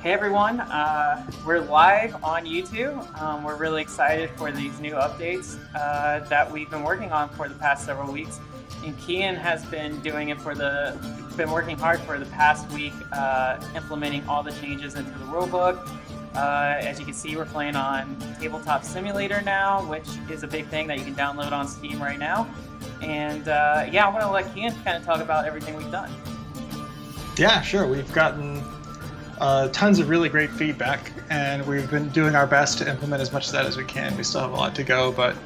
Hey everyone, we're live on YouTube. We're really excited for these new updates that we've been working on for the past several weeks. And Kian has been been working hard for the past week, implementing all the changes into the rulebook. As you can see, we're playing on Tabletop Simulator now, which is a big thing that you can download on Steam right now. And yeah, I'm gonna let Kian kind of talk about everything we've done. Yeah, sure. We've gotten tons of really great feedback, and we've been doing our best to implement as much of that as we can. We still have a lot to go, but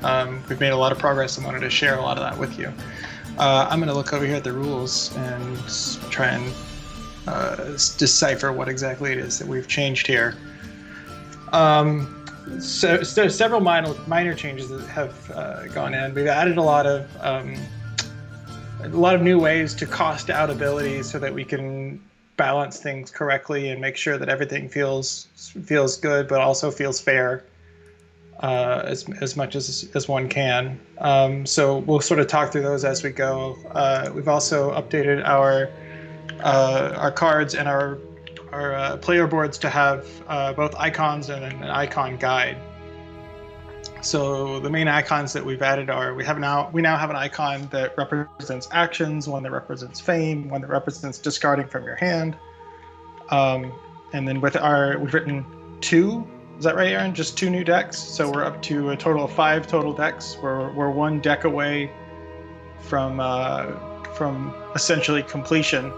we've made a lot of progress and wanted to share a lot of that with you. I'm going to look over here at the rules and try and decipher what exactly it is that we've changed here. So several minor changes that have gone in. We've added a lot of new ways to cost out abilities so that we can balance things correctly and make sure that everything feels good but also feels fair as much as one can. So we'll sort of talk through those as we go. We've also updated our cards and our player boards to have both icons and an icon guide. So the main icons that we've added are we now have an icon that represents actions, one that represents fame, one that represents discarding from your hand, and then we've written two. Is that right, Aaron? Just 2 new decks. So we're up to a total of 5 total decks. We're 1 deck away from essentially completion.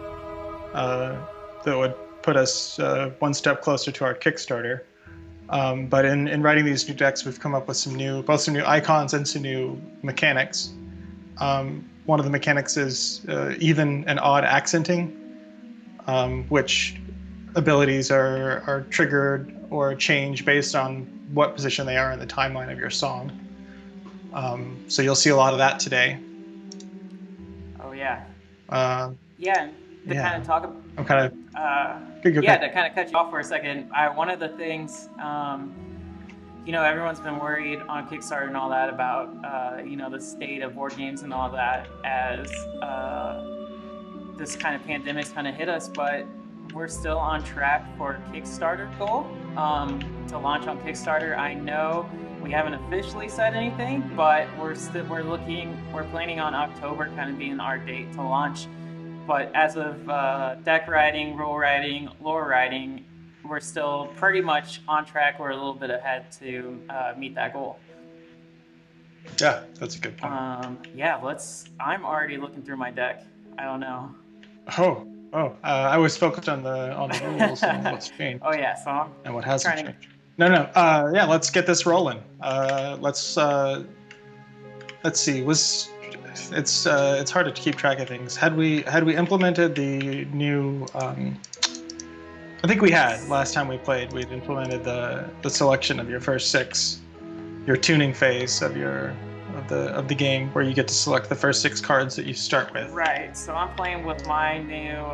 That would put us 1 step closer to our Kickstarter. But in writing these new decks, we've come up with both some new icons and some new mechanics. One of the mechanics is even and odd accenting, which abilities are triggered or change based on what position they are in the timeline of your song. So you'll see a lot of that today. Oh yeah. Yeah. Kind of talk. I'm kind of. Yeah, to kind of cut you off for a second, one of the things, everyone's been worried on Kickstarter and all that about, the state of board games and all that as this kind of pandemic's kind of hit us, but we're still on track for Kickstarter goal to launch on Kickstarter. I know we haven't officially said anything, but we're planning on October kind of being our date to launch. But as of deck writing, rule writing, lore writing, we're still pretty much on track. We're a little bit ahead to meet that goal. Yeah, that's a good point. I'm already looking through my deck. I don't know. I was focused on the rules and what's changed. Oh yeah, so and what hasn't changed. No. Yeah, let's get this rolling. Let's see. It's hard to keep track of things. Had we implemented the new? I think we had last time we played. We'd implemented the selection of your first 6, your tuning phase of the game, where you get to select the first 6 cards that you start with. Right. So I'm playing with my new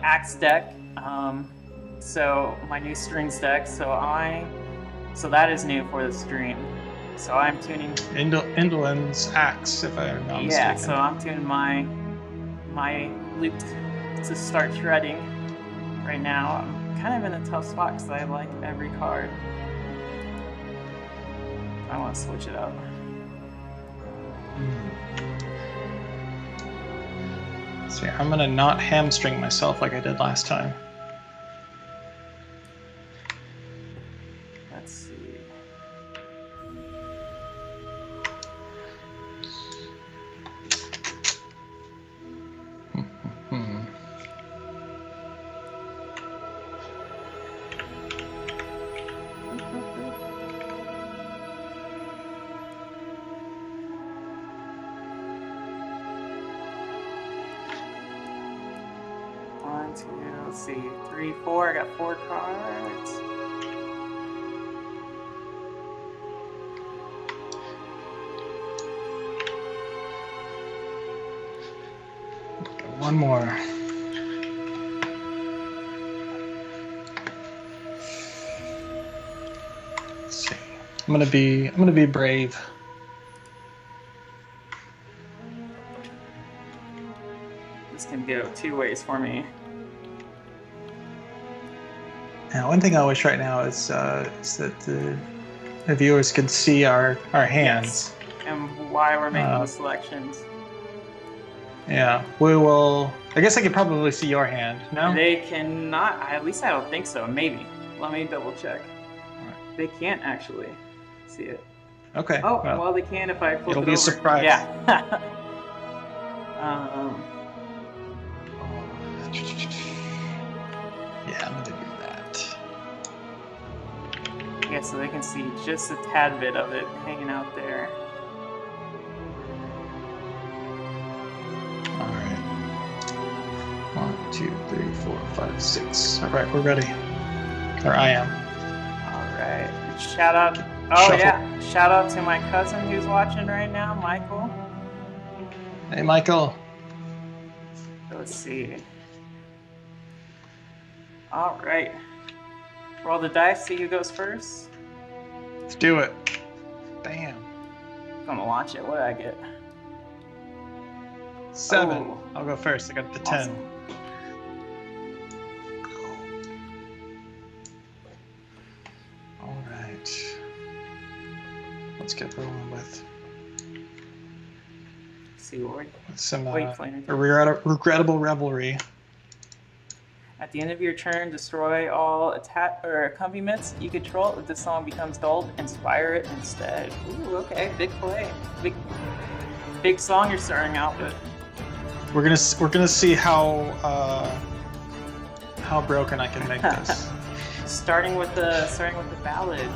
Axe deck. So my new strings deck. So that is new for the stream. So I'm tuning Indolent's Axe, if I'm not mistaken. Yeah, so I'm tuning my loop to start shredding right now. I'm kind of in a tough spot because I like every card. I want to switch it up. See, I'm gonna not hamstring myself like I did last time. Let's see. One, two, let's see, 3, 4. I got 4 cards. One more. Let's see. I'm gonna be brave. This can go 2 ways for me. Now, one thing I wish right now is that the viewers can see our hands. And why we're making the Uh, selections. Yeah, we will. I guess I could probably see your hand. No. They cannot. At least I don't think so. Maybe. Let me double check. They can't actually see it. Okay. Oh, well, they can if I flip it'll it be a over. surprise. Yeah. Yeah, I'm gonna do that. Yeah, so they can see just a tad bit of it hanging out there. All right. 1, 2, 3, 4, 5, 6. All right, we're ready. Or I am. All right. Shout out. Oh, Shuffle. yeah. Shout out to my cousin who's watching right now, Michael. Hey, Michael. Let's see. All right. Roll the dice, see who goes first. Let's do it. Bam. I'm gonna launch it. What did I get? 7. Oh. I'll go first. I got the 10. Awesome. All right. Let's get rolling with See what some Wait, Flannery. regrettable revelry. At the end of your turn, destroy all accompaniments you control. If the song becomes dull, inspire it instead. Ooh, okay, big play. Big song you're starting out with. We're gonna see how broken I can make this. starting with the ballad.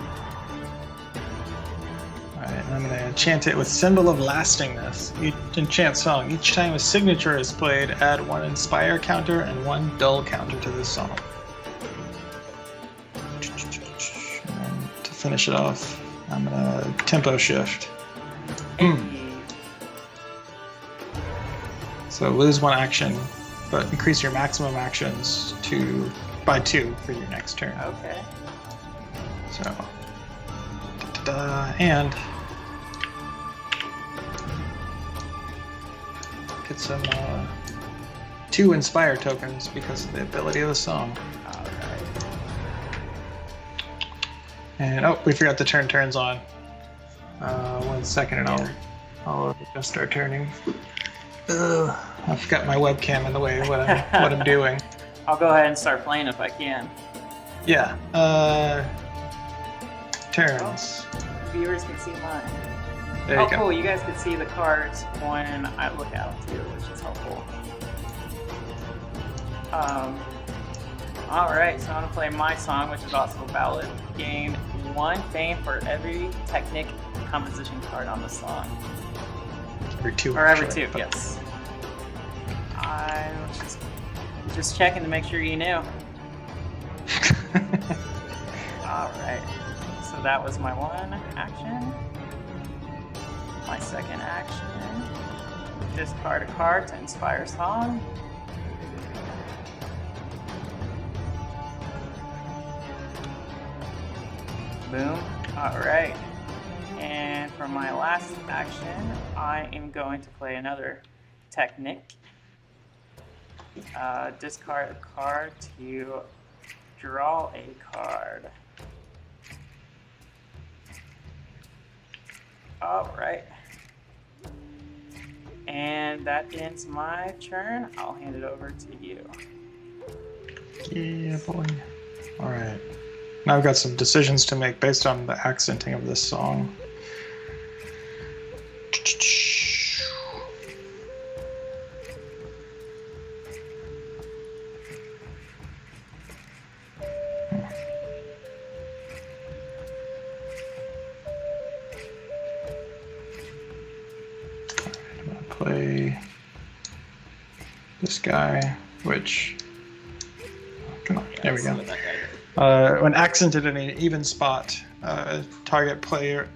All right, and I'm gonna enchant it with Symbol of Lastingness. Enchant song. Each time a signature is played, add 1 inspire counter and 1 dull counter to this song. And to finish it off, I'm gonna tempo shift. So lose 1 action, but increase your maximum actions by 2 for your next turn. Okay. So, and get some 2 inspire tokens because of the ability of the song. All right. And we forgot to turn turns on. 1 second, and I'll adjust our turning. I've got my webcam in the way of what I'm doing. I'll go ahead and start playing if I can. Yeah. Turns. Viewers can see mine. There you go. Cool. You guys can see the cards when I look at them too, which is helpful. All right, so I'm gonna play my song, which is also a ballad. Gain 1 fame for every Technic composition card on the song. Every 2. Or every actually, 2, but- yes. I was just checking to make sure you knew. All right. So that was my 1 action. My 2nd action. Discard a card to inspire song. Boom. All right. And for my last action, I am going to play another Technic. Discard a card to draw a card. All right. And that ends my turn. I'll hand it over to you. Yeah, boy. All right. Now I've got some decisions to make based on the accenting of this song. I'm gonna play this guy, which. Come on, there we go. When accented in an even spot, target player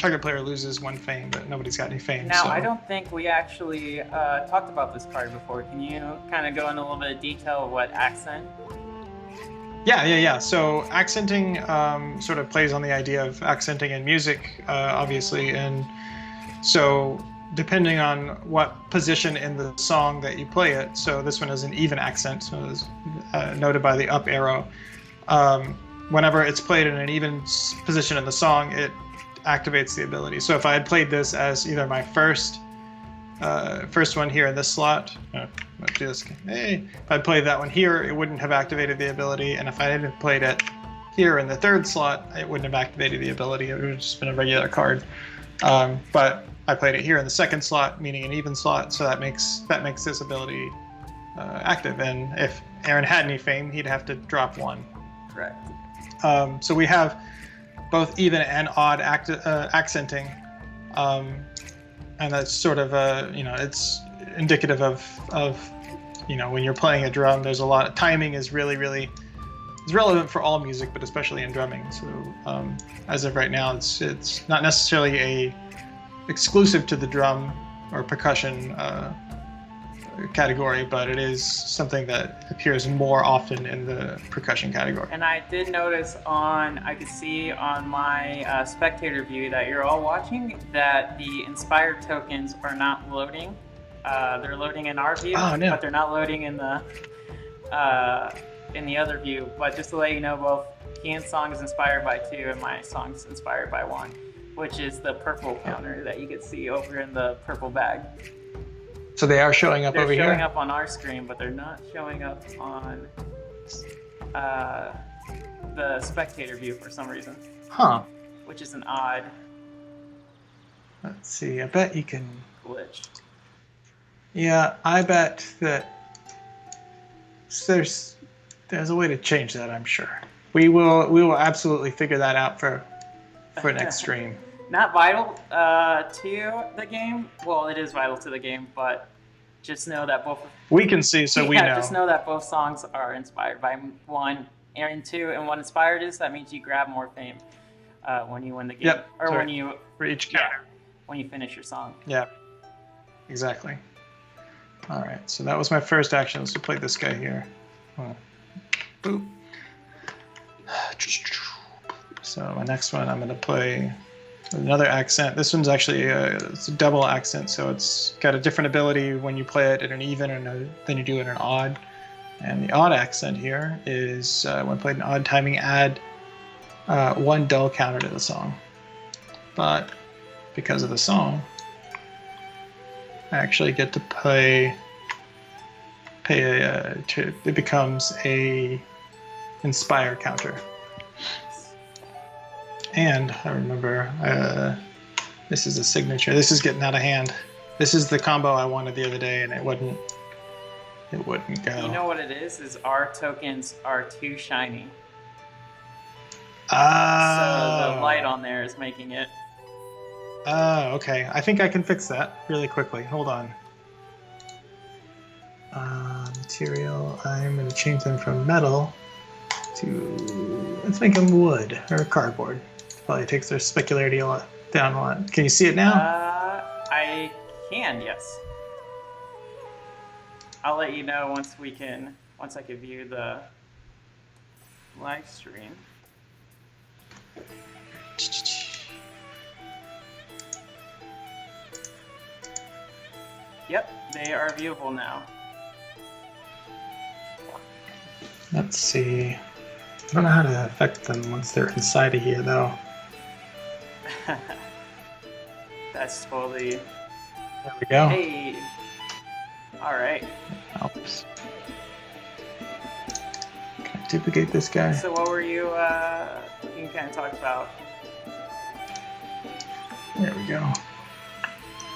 loses 1 fame, but nobody's got any fame. Now, so. I don't think we actually talked about this card before. Can you kind of go into a little bit of detail of what accent? Yeah. So accenting sort of plays on the idea of accenting in music, obviously, and so depending on what position in the song that you play it. So this one is an even accent, so it's noted by the up arrow. whenever it's played in an even position in the song, it activates the ability. So if I had played this as either my first one here in this slot, let's do this. Hey, if I played that one here, it wouldn't have activated the ability, and if I had played it here in the third slot, it wouldn't have activated the ability. It would have just been a regular card. But I played it here in the second slot, meaning an even slot, so that makes this ability active. And if Aaron had any fame, he'd have to drop one. Correct. So we have both even and odd accenting, and that's sort of it's indicative of when you're playing a drum. There's a lot of timing is really it's relevant for all music, but especially in drumming. So as of right now, it's not necessarily exclusive to the drum or percussion category, but it is something that appears more often in the percussion category. And I did notice I could see on my spectator view that you're all watching that the inspired tokens are not loading. They're loading in our view, but they're not loading in the other view. But just to let you know, both Kian's song is inspired by 2 and my song is inspired by 1, which is the purple counter that you can see over in the purple bag. So they are showing up over here? They're showing up on our screen, but they're not showing up on the spectator view for some reason. Huh. Which is an odd... Let's see, I bet you can... glitch. Yeah, I bet that there's a way to change that, I'm sure. We will absolutely figure that out for next stream. Not vital to the game. Well, it is vital to the game, but just know that both... We can see, so we know. Just know that both songs are inspired by 1 and 2, and what inspired is, that means you grab more fame when you win the game. Yep. Or when you... For each counter. When you finish your song. Yeah. Exactly. All right, so that was my first action. Let's play this guy here. Oh. Boop. So my next one, I'm going to play another accent. This one's actually it's a double accent, so it's got a different ability when you play it in an even than you do in an odd. And the odd accent here is when played in odd timing, add 1 dull counter to the song. But because of the song, I actually get to it becomes a inspire counter. And I remember this is a signature. This is getting out of hand. This is the combo I wanted the other day, and it wouldn't go. You know what it is our tokens are too shiny. So the light on there is making it. Oh, okay. I think I can fix that really quickly. Hold on. Material. I'm going to change them from metal to... Let's make them wood or cardboard. Probably takes their specularity down a lot. Can you see it now? I can, yes. I'll let you know once I can view the live stream. Yep, they are viewable now. Let's see. I don't know how to affect them once they're inside of here, though. That's totally... There we go. Hey! Alright. Helps. Can I duplicate this guy? So what were you can kind of talk about? There we go.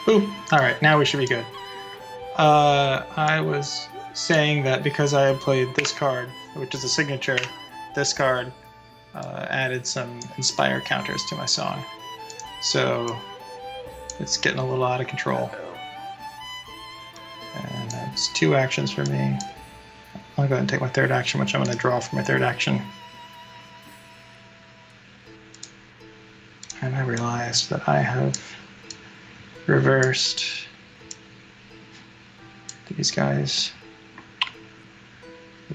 Boop. Alright, now we should be good. I was saying that because I had played this card, which is a signature, this card added some inspire counters to my song. So it's getting a little out of control. And that's 2 actions for me. I'll go ahead and take my third action, which I'm going to draw for my third action. And I realized that I have reversed these guys.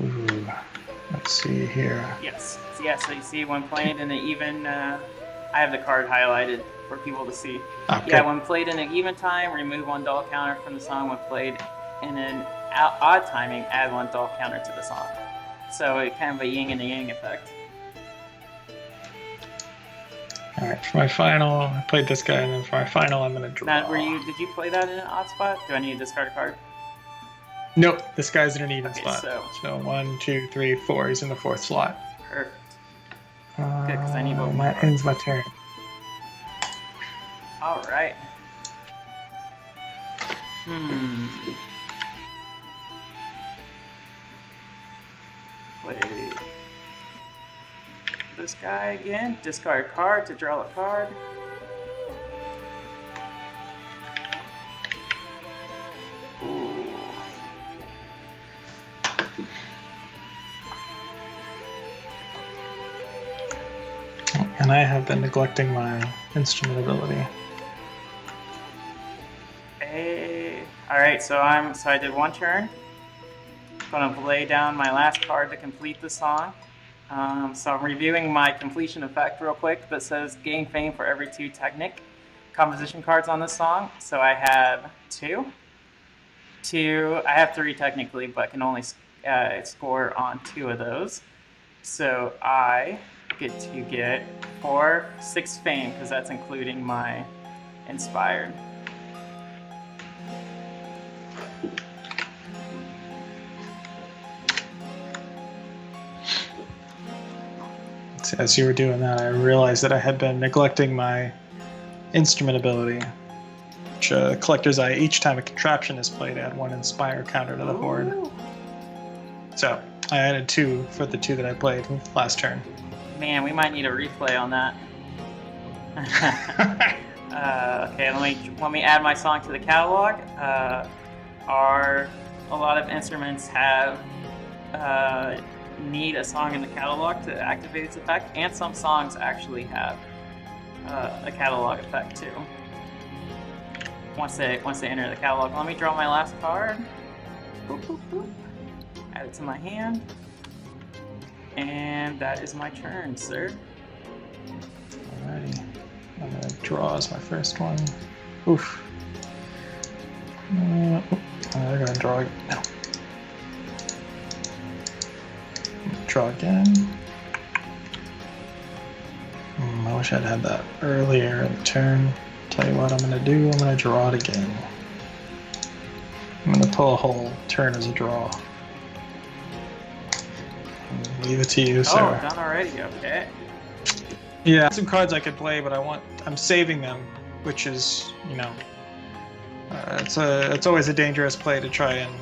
Ooh, let's see here. Yes. Yeah, so you see when playing in an even, I have the card highlighted for people to see. Okay. Yeah, when played in an even time, remove 1 dull counter from the song. When played in an odd timing, add 1 dull counter to the song. So it's kind of a yin and a yang effect. All right, for my final, I played this guy, and then for my final, I'm gonna draw. Matt, did you play that in an odd spot? Do I need to discard a card? Nope, this guy's in an even Okay, spot. so- So 1, 2, 3, 4. He's in the 4th slot. Perfect. Good, 'cause I need both That cards. ends my turn. All right. Play this guy again. Discard a card to draw a card. Ooh. And I have been neglecting my instrument ability. All right, so I did one turn. Gonna lay down my last card to complete the song. So I'm reviewing my completion effect real quick that says gain fame for every 2 Technic composition cards on this song. So I have 2. I have 3 technically, but can only score on 2 of those. So I get to get 6 fame, because that's including my inspired. As you were doing that, I realized that I had been neglecting my instrument ability, which Collector's Eye, each time a contraption is played, add 1 inspire counter to the horde. Ooh. So I added 2 for the 2 that I played last turn. Man, we might need a replay on that. Okay, let me add my song to the catalog. A lot of instruments have need a song in the catalog to activate its effect, and some songs actually have a catalog effect too. Once they enter the catalog, let me draw my last card. Boop, boop, boop. Add it to my hand, and that is my turn, sir. Alrighty. I'm gonna draw as my first one. Oof. I'm gonna draw. No. Draw again. I wish I'd had that earlier in the turn. Tell you what I'm gonna do. I'm gonna draw it again. I'm gonna pull a whole turn as a draw. Leave it to you, sir. Oh, done already. Okay. Yeah, some cards I could play, but I'm saving them, which is, it's always a dangerous play to try and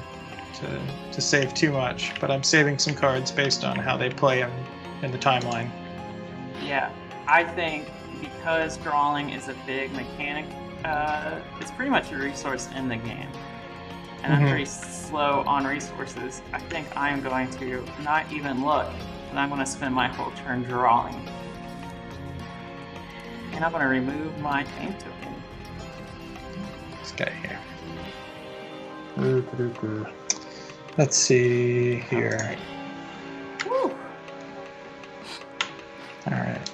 to save too much. But I'm saving some cards based on how they play in the timeline. Yeah, I think because drawing is a big mechanic, it's pretty much a resource in the game. And I'm pretty slow on resources. I think I'm going to not even look, and I'm going to spend my whole turn drawing. And I'm going to remove my fame token. This guy here. Let's see here. Woo. Alright,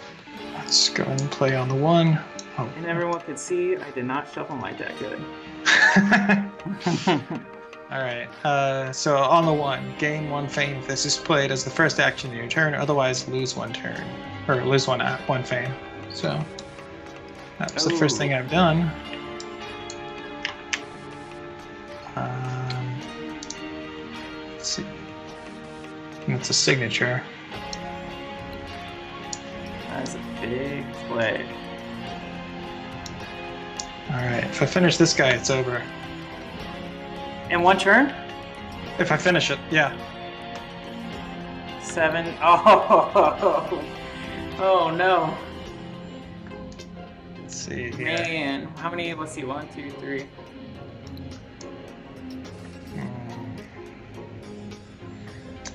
let's go ahead and play on the 1. Oh. And everyone could see I did not shuffle my deck good. Alright, so on the 1, gain 1 fame if this is played as the first action of your turn, otherwise lose 1 turn. Or lose 1 fame. So that's the first thing I've done. Let's see. And it's a signature. That's a big play. Alright, if I finish this guy, it's over. In 1 turn? If I finish it, yeah. 7. Oh, oh no. Let's see here. Man, how many? Let's see, 1, 2, 3.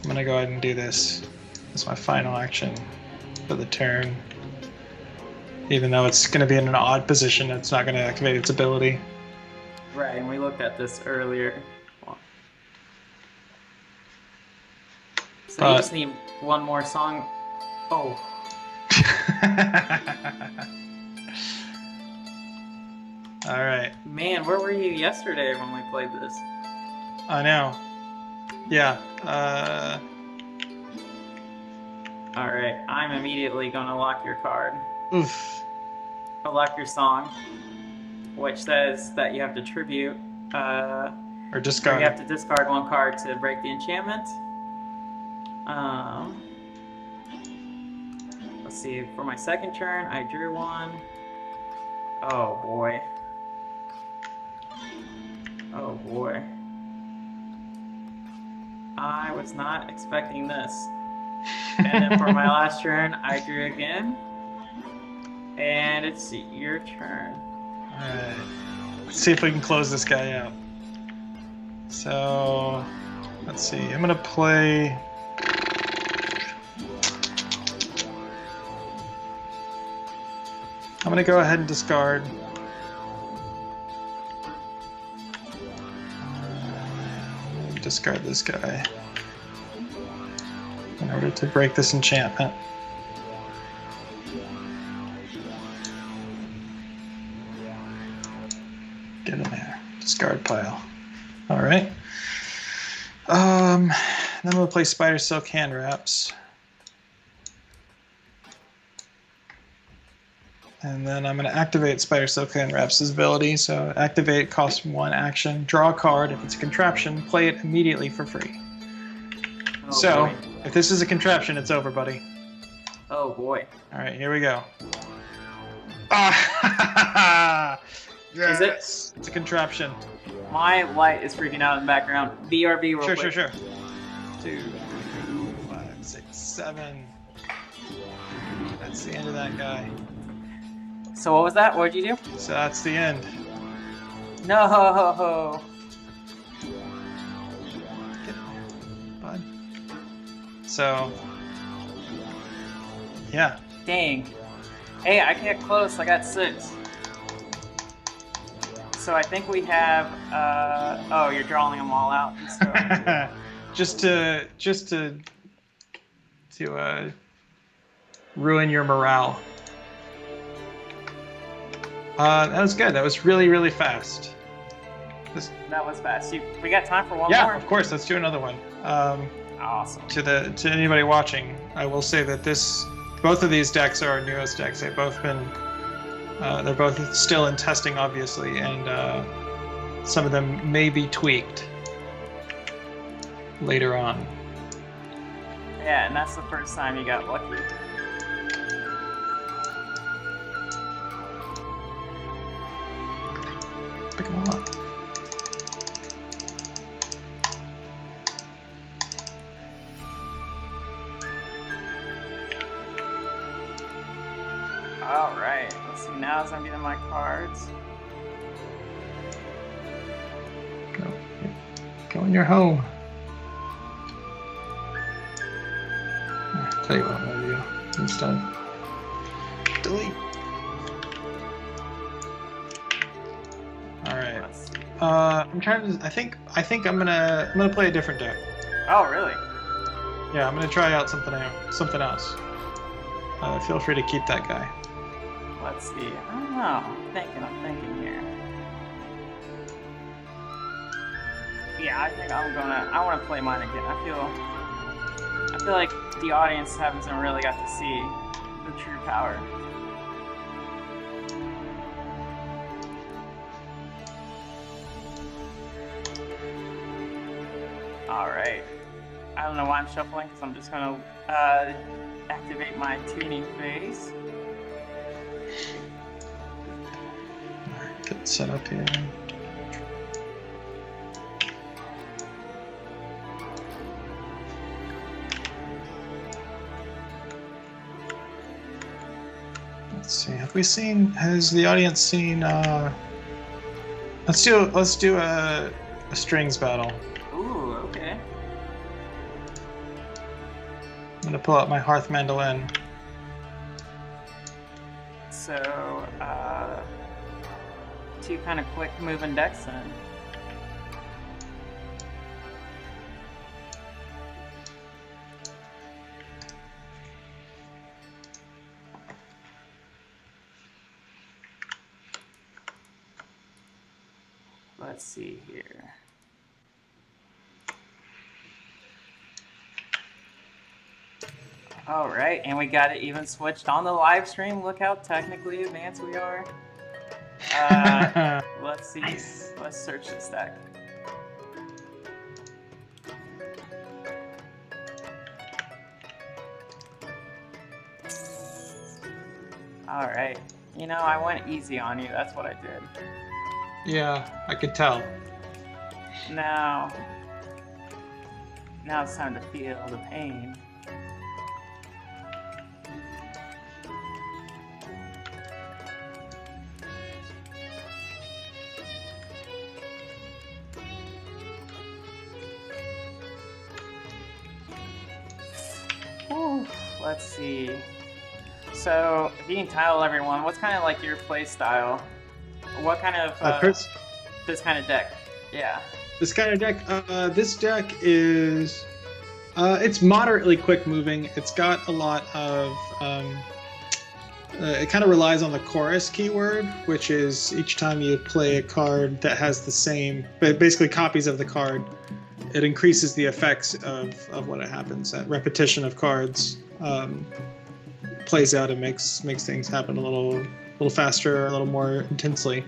I'm gonna go ahead and do this as my final action for the turn. Even though it's gonna be in an odd position, it's not gonna activate its ability. Right, and we looked at this earlier. So you just need 1 more song. Oh. Alright. Man, where were you yesterday when we played this? I know. Yeah. Alright, I'm immediately gonna lock your card. Oof. Elector Song, which says that you have to tribute, Or or discard. you have to discard one card to break the enchantment. Let's see, for my second turn, I drew one. Oh boy. Oh boy. I was not expecting this. And then for my last turn, I drew again. And it's your turn. Alright. Let's see if we can close this guy out. So, let's see. I'm going to play... I'm going to go ahead and discard. Discard this guy in order to break this enchantment. Get in there. Discard pile. Alright. Then we'll play Spider Silk Hand Wraps. And then I'm going to activate Spider Silk Hand Wraps' ability. So activate costs 1 action. Draw a card. If it's a contraption, play it immediately for free. Oh So, boy. if this is a contraption, it's over, buddy. Oh boy. Alright, here we go. Ah! Is it? It's a contraption. My light is freaking out in the background. BRB real quick. Sure. 2, 5, 6, 7. That's the end of that guy. So what was that? What did you do? So that's the end. No. Get in there, bud. So, yeah. Dang. Hey, I get close. I got 6. So I think we have. Oh, you're drawing them all out. So. just to ruin your morale. That was good. That was really, really fast. That was fast. We got time for one Yeah, more? of course. Let's do another one. Awesome. To anybody watching, I will say that both of these decks are our newest decks. They've both been, they're both still in testing, obviously, and some of them may be tweaked later on. Yeah, and that's the first time you got lucky. Pick them all up. Alright, let's see, now as I'm getting my cards. Go in your home. I'll tell you what I'm gonna do instead. Delete. Alright. Let's see. I'm trying to. I think I'm gonna play a different deck. Oh, really? Yeah, I'm gonna try out something else. Feel free to keep that guy. Let's see. I don't know. I'm thinking here. Yeah, I think I want to play mine again. I feel like the audience hasn't really got to see the true power. Alright. I don't know why I'm shuffling, because I'm just going to activate my tuning phase. Alright, get set up here. Let's see. Has the audience seen? Let's do a strings battle. Ooh, okay. I'm gonna pull out my Hearth Mandolin. So, 2 kind of quick moving decks then. Let's see here. All right, and we got it even switched on the live stream. Look how technically advanced we are. Let's see. Nice. Let's search this deck. All right. You know, I went easy on you. That's what I did. Yeah, I could tell. Now it's time to feel the pain. Whew, let's see. So, if you can tell everyone, what's kind of like your play style? What kind of this kind of deck? Yeah. This kind of deck. This deck is. It's moderately quick moving. It's got a lot of. It kind of relies on the chorus keyword, which is each time you play a card that has the same, basically copies of the card, it increases the effects of what it happens. That repetition of cards plays out and makes things happen a little faster, a little more intensely.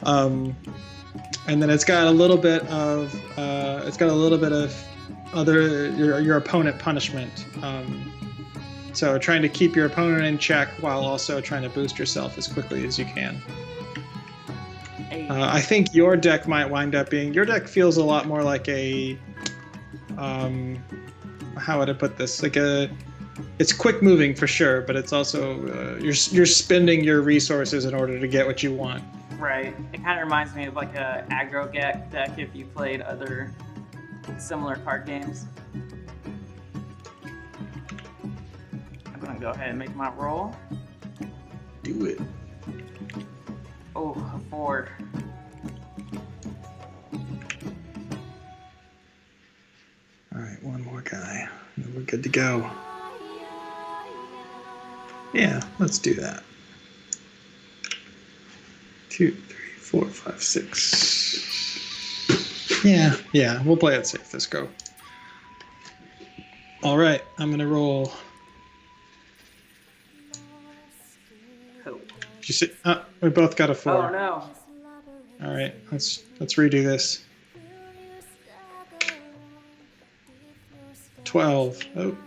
And then it's got a little bit of other your opponent punishment. So trying to keep your opponent in check while also trying to boost yourself as quickly as you can. I think your deck might wind up being. Your deck feels a lot more like a. How would I put this? It's quick moving for sure, but it's also you're spending your resources in order to get what you want. Right. It kind of reminds me of like a aggro deck if you played other similar card games. I'm gonna go ahead and make my roll. Do it. Oh, a 4. All right, one more guy, and we're good to go. Yeah, let's do that. 2, 3, 4, 5, 6. Yeah, we'll play it safe. Let's go. All right, I'm gonna roll. Cool. Did you see? We both got a 4. Oh no. All right, let's redo this. 12. Oh.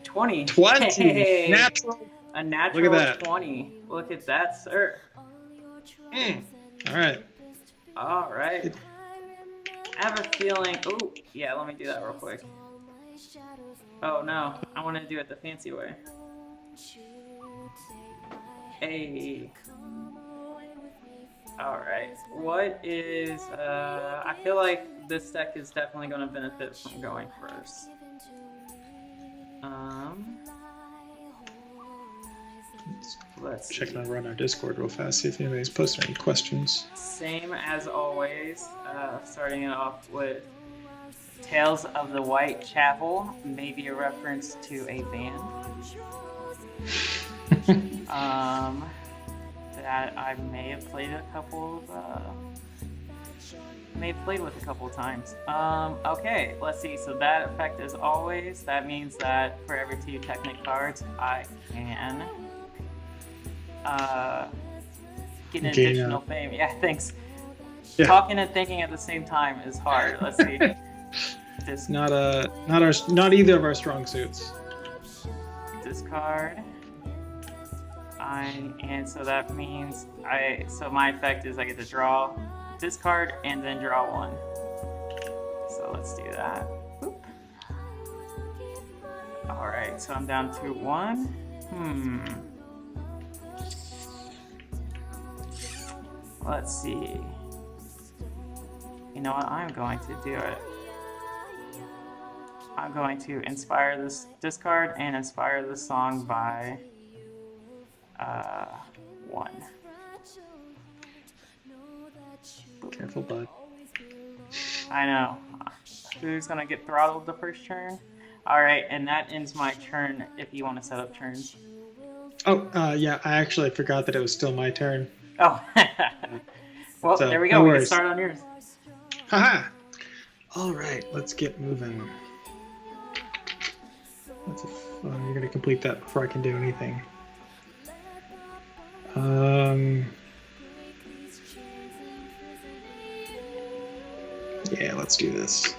20. 20. Hey. Natural. A natural Look at that. 20. Look at that, sir. All right. All right. I have a feeling. Oh, yeah. Let me do that real quick. Oh no, I want to do it the fancy way. Hey. All right. What is? I feel like this deck is definitely going to benefit from going first. Let's Check see. and run our Discord real fast, see if anybody's posting any questions. Same as always, starting it off with Tales of the Whitechapel, maybe a reference to a band. That I may have played with a couple of times. Okay, let's see. So that effect is always. That means that for every 2 Technic cards, I can get an additional fame. Yeah, thanks. Yeah. Talking and thinking at the same time is hard. Let's see. Not either of our strong suits. Discard. And so that means so my effect is I get to draw, discard, and then draw 1. So let's do that. Boop. All right, so I'm down to 1. Let's see. You know what? I'm going to do it. I'm going to inspire this discard and inspire this song by 1. Careful, bud. I know. Who's gonna get throttled the first turn? Alright, and that ends my turn if you want to set up turns. Oh, yeah, I actually forgot that it was still my turn. Oh. Well, So, there we no go. We can worries. start on yours. Haha! Alright, let's get moving. You're gonna complete that before I can do anything. Yeah, let's do this.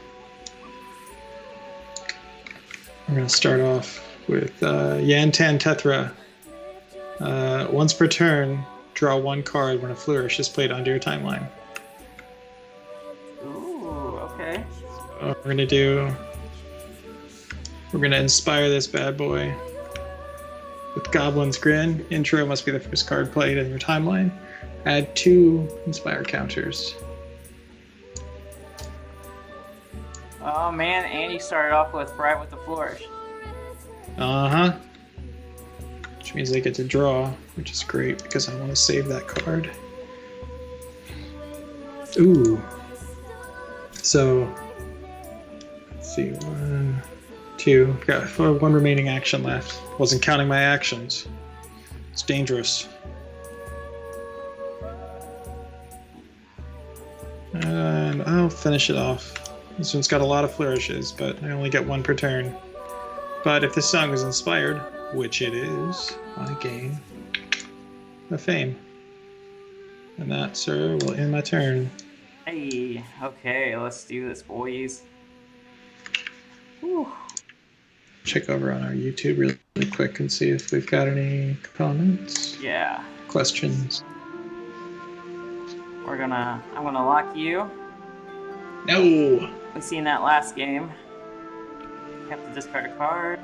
We're gonna start off with Yantan Tetra. Once per turn, draw one card when a flourish is played onto your timeline. Ooh, okay. We're gonna inspire this bad boy with Goblin's Grin. Intro must be the first card played in your timeline. Add 2 inspire counters. Oh man, and you started off with right with the flourish. Uh-huh. Which means I get to draw, which is great because I want to save that card. Ooh. So, let's see, 1, 2. Got 1 remaining action left. Wasn't counting my actions. It's dangerous. And I'll finish it off. This one's got a lot of flourishes, but I only get 1 per turn. But if this song is inspired, which it is, I gain a fame. And that, sir, will end my turn. Hey, okay, let's do this, boys. Whew. Check over on our YouTube really quick and see if we've got any comments. Yeah. Questions. I'm gonna lock you. No! We seen that last game. Have to discard a card.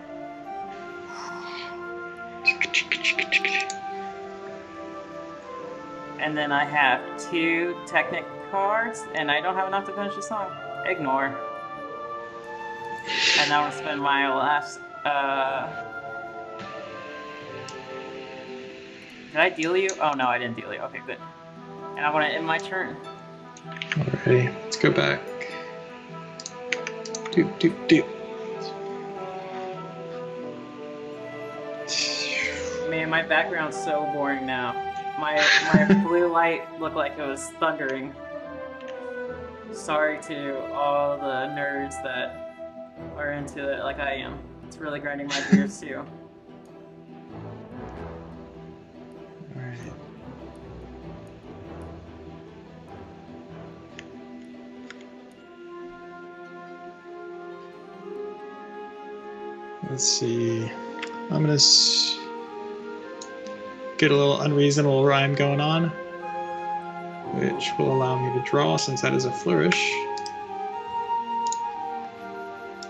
And then I have 2 Technic cards, and I don't have enough to finish the song. Ignore. And now I'm gonna spend my last. Did I deal you? Oh no, I didn't deal you. Okay, good. And I'm gonna end my turn. Alrighty, let's go back. Doop. Man, my background's so boring now. My blue light looked like it was thundering. Sorry to all the nerds that are into it like I am. It's really grinding my gears too. Alright. Let's see. I'm gonna get a little unreasonable rhyme going on, which will allow me to draw since that is a flourish.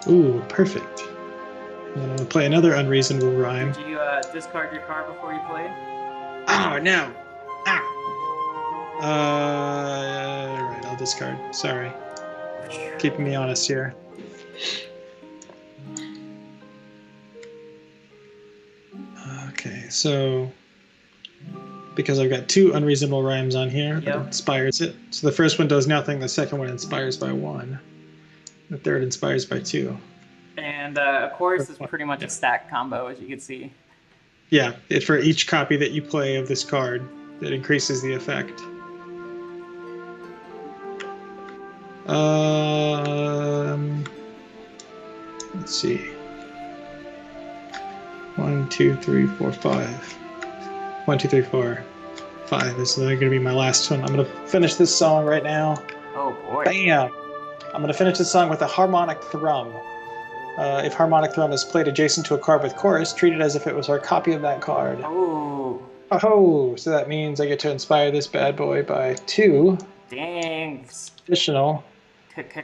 Ooh, perfect. And then I'm gonna play another unreasonable rhyme. Did you discard your card before you played? Oh no! Ah! Alright, I'll discard. Sorry. Keeping me honest here. Okay, so because I've got 2 unreasonable rhymes on here, that inspires it. So the first one does nothing, the second one inspires by 1. The third inspires by 2. And of course, it's pretty much a stack combo, as you can see. Yeah, for each copy that you play of this card, it increases the effect. Let's see. 1, 2, 3, 4, 5. 1, 2, 3, 4, 5 is going to be my last one. I'm going to finish this song right now. Oh boy. Bam! I'm going to finish this song with a harmonic thrum. If harmonic thrum is played adjacent to a card with chorus, treat it as if it was our copy of that card. Oh. Oh, so that means I get to inspire this bad boy by 2. Dang. Additional.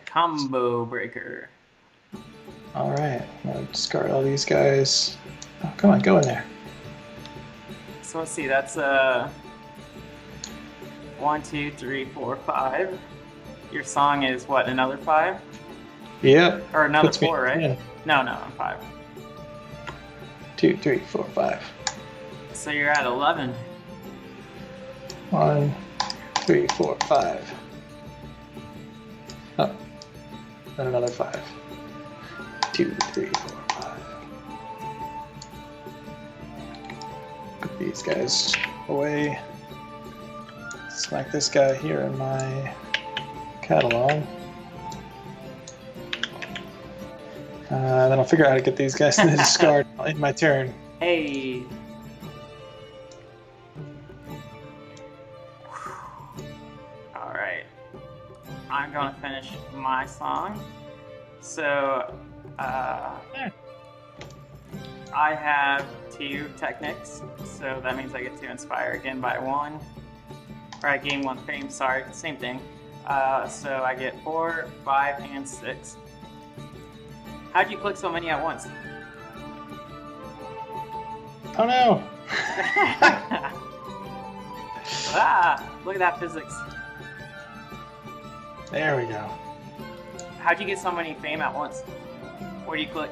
Combo breaker. Alright, I'm going to discard all these guys. Oh, come on, go in there. So let's see, that's 1, 2, 3, 4, 5. Your song is what, another 5? Yep. Or another Puts me 4, right? in. No, 5. 2, 3, 4, 5. So you're at 11. 1, 3, 4, 5. Oh, then another 5. 2, 3, 4, 5. Put these guys away. Smack this guy here in my catalog. Then I'll figure out how to get these guys in the discard in my turn. Hey. All right. I'm gonna finish my song. So, I have 2 Technics, so that means I get to inspire again by 1. Or I gain 1 fame, sorry, same thing. So I get 4, 5, and 6. How'd you click so many at once? Oh no! Look at that physics. There we go. How'd you get so many fame at once? Where do you click?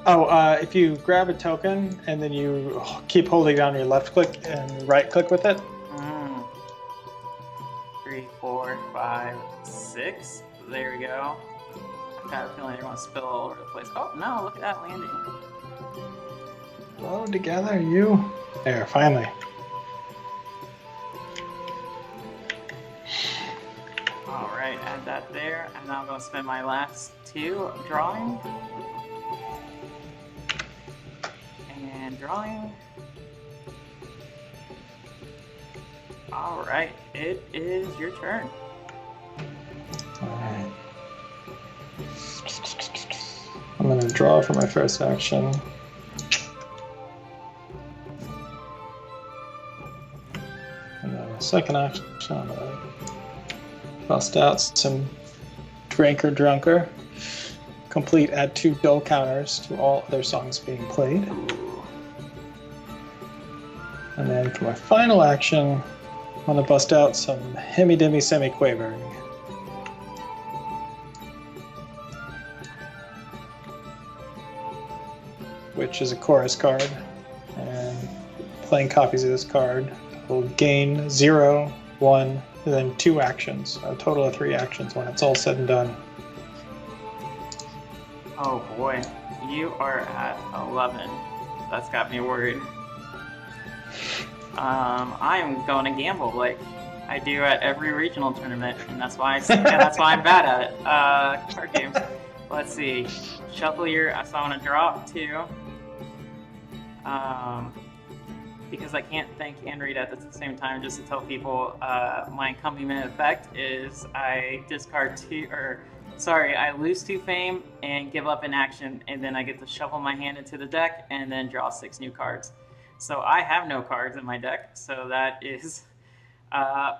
Oh, if you grab a token and then you keep holding down your left click and right click with it. 3, 4, 5, 6. There we go. I have a feeling they're going to spill all over the place. Oh no, look at that landing. Blow together, you. There, finally. Alright, add that there. And now I'm going to spend my last 2 drawing. And drawing. Alright, it is your turn. Alright. I'm going to draw for my first action. And then my second action, I'm going to bust out some Dranker Drunker. Complete, add 2 dull counters to all other songs being played. And then for my final action, I'm going to bust out some Hemi Demi Semi-Quavering. Which is a chorus card. And playing copies of this card will gain 0, 1, and then 2 actions. A total of 3 actions when it's all said and done. Oh boy, you are at 11. That's got me worried. I'm going to gamble like I do at every regional tournament, and that's why I'm bad at it. Card games. Let's see. Shuffle your. So I want to draw 2. Because I can't think and read at the same time. Just to tell people, my accompaniment effect is I discard 2, or sorry, I lose 2 fame and give up an action, and then I get to shuffle my hand into the deck and then draw 6 new cards. So I have no cards in my deck, so that is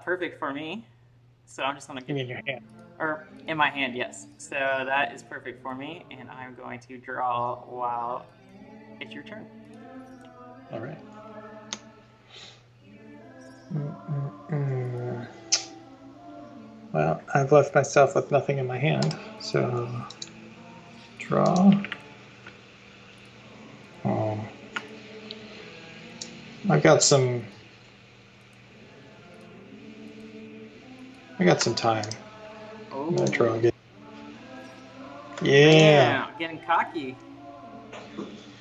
perfect for me. So I'm just going to You mean your hand? Or in my hand, yes. So that is perfect for me, and I'm going to draw while it's your turn. All right. Well, I've left myself with nothing in my hand, so draw. I got some time. I'm gonna draw again. Yeah. Getting cocky.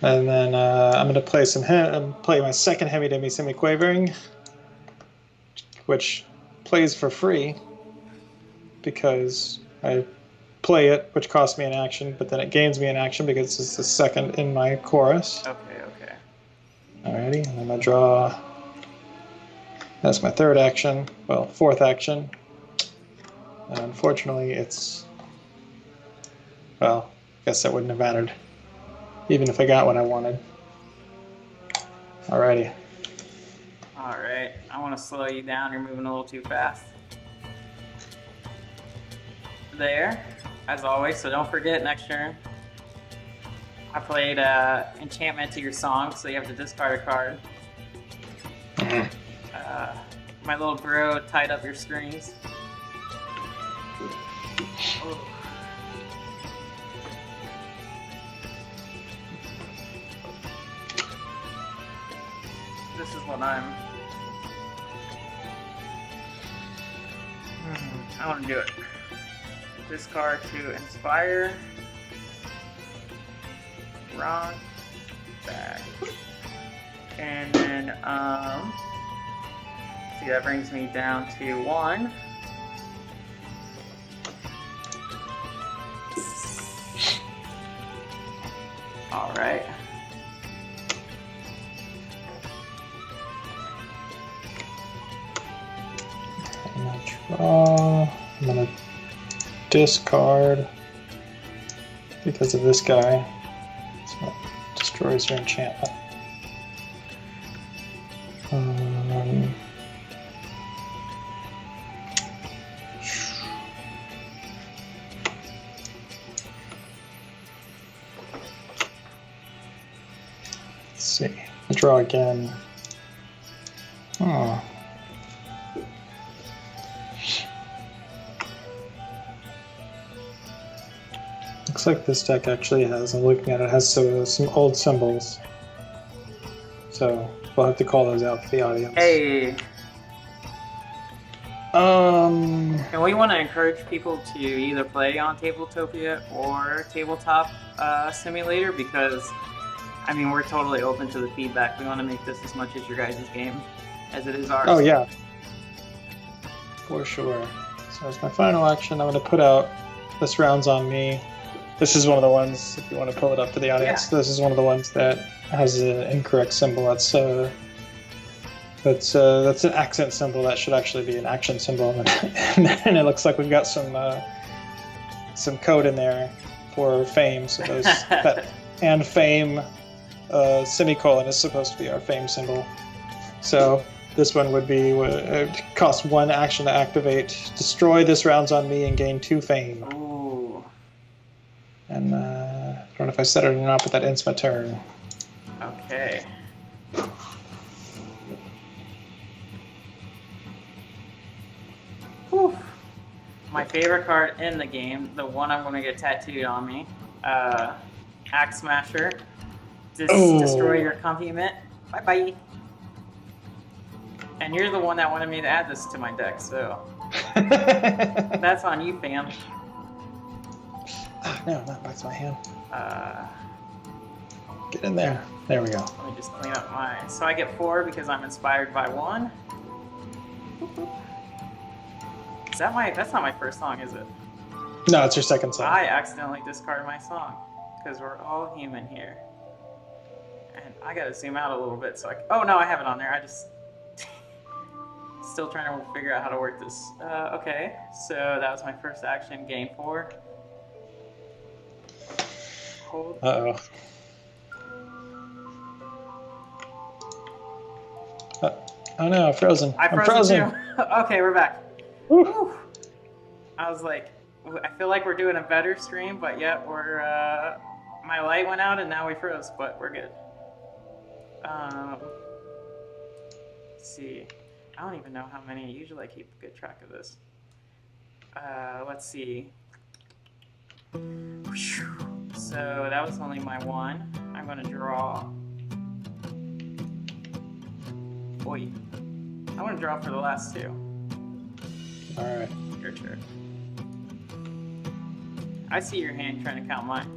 And then I'm gonna play play my second Hemi Demi Semi-Quavering, which plays for free because I play it, which costs me an action, but then it gains me an action because it's the second in my chorus. Okay. Alrighty, and I'm gonna draw. That's my third action. Well, fourth action. And unfortunately, it's. Well, I guess that wouldn't have mattered, even if I got what I wanted. Alrighty. Alright, I want to slow you down. You're moving a little too fast. There, as always, so don't forget next turn. I played enchantment to your song, so you have to discard a card. My little bro tied up your strings. Oh. This is what I want to do it. Discard to inspire. Wrong. Back. And then, see, that brings me down to 1. All right. I'm gonna draw. I'm gonna discard because of this guy. So it destroys your enchantment. Let's see. I'll draw again. Oh. Looks like this deck actually has, I'm looking at it, has some old symbols. So we'll have to call those out for the audience. Hey. And we want to encourage people to either play on Tabletopia or Tabletop Simulator because, I mean, we're totally open to the feedback. We want to make this as much as your guys' game as it is ours. Oh, yeah. For sure. So as my final action, I'm going to put out This Round's on Me. This is one of the ones, if you want to pull it up to the audience, This is one of the ones that has an incorrect symbol. That's an accent symbol. That should actually be an action symbol. And it looks like we've got some code in there for fame. So those that and fame semicolon is supposed to be our fame symbol. So this one would be it costs 1 action to activate. Destroy This Round's on Me and gain 2 fame. Ooh. And I don't know if I said it or not, but that ends my turn. Okay. Whew. My favorite card in the game, the one I'm going to get tattooed on me, Axe Smasher. Destroy your accompaniment. Bye-bye. And you're the one that wanted me to add this to my deck, so that's on you, fam. No, not back to my hand. Get in there. There we go. Let me just clean up mine. So I get 4 because I'm inspired by 1. Boop, boop. Is that that's not my first song, is it? No, it's your second song. I accidentally discarded my song because we're all human here. And I gotta zoom out a little bit so oh no, I have it on there. I just still trying to figure out how to work this. Okay, so that was my first action, game 4. Hold. Uh-oh. Oh no, frozen. I'm frozen. Too. Okay, we're back. Woo. I was like, I feel like we're doing a better stream, but yet we're, my light went out and now we froze, but we're good. Let's see. I don't even know how many. Usually I keep good track of this. Let's see. So that was only my 1. I'm gonna draw. Boy, I want to draw for the last 2. All right. Your turn. I see your hand trying to count mine.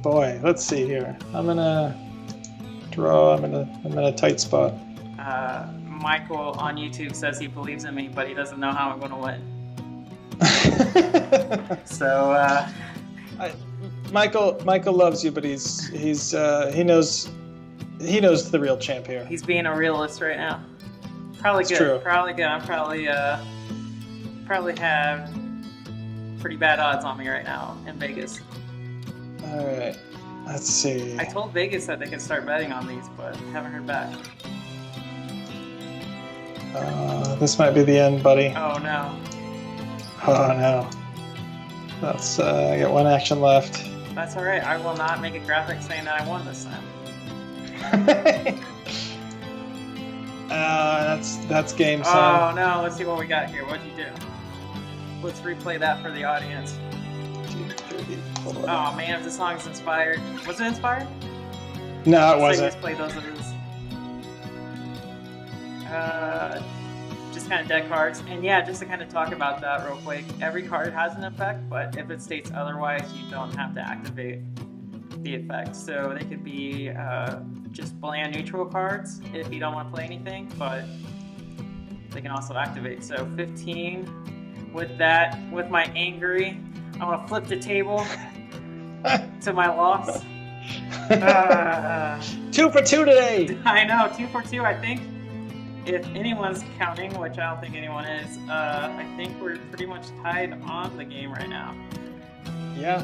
Boy, let's see here. I'm gonna draw. I'm in a tight spot. Michael on YouTube says he believes in me, but he doesn't know how I'm gonna win. So. Michael loves you, but he knows the real champ here. He's being a realist right now. Probably good. True. Probably good. I'm probably have pretty bad odds on me right now in Vegas. All right. Let's see. I told Vegas that they could start betting on these, but haven't heard back. This might be the end, buddy. Oh no. Oh no. That's I got 1 action left. That's all right. I will not make a graphic saying that I won this time. That's game, son. Oh no, let's see what we got here. What'd you do? Let's replay that for the audience. Oh man, if the song's inspired. Was it inspired? No, it wasn't. Let's play those of these. Just kind of deck cards. And yeah, just to kind of talk about that real quick. Every card has an effect, but if it states otherwise, you don't have to activate the effect. So they could be just bland neutral cards if you don't want to play anything, but they can also activate. So 15 with that, with my Angry, I want to flip the table to my loss. Uh, 2 for 2 today. I know, 2 for 2. I think if anyone's counting, which I don't think anyone is, I think we're pretty much tied on the game right now. Yeah.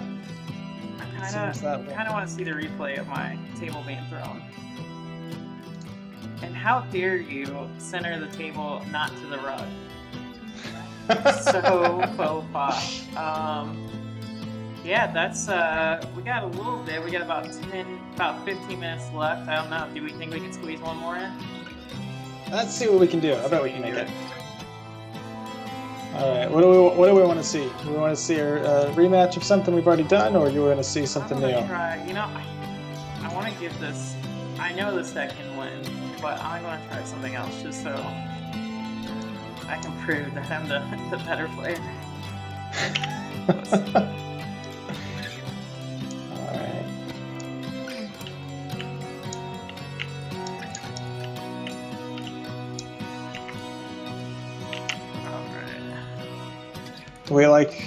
I Seems that way. kind of want to see the replay of my table being thrown. And how dare you center the table not to the rug? So faux pas. Yeah, that's we got a little bit. We got about 15 minutes left. I don't know. Do we think we can squeeze one more in? Let's see what we can do. I bet we can make it. All right. What do we want to see? Do we want to see a rematch of something we've already done, or do you want to see something new? Try. You know, I want to give this. I know this deck can win, but I'm going to try something else just so I can prove that I'm the better player.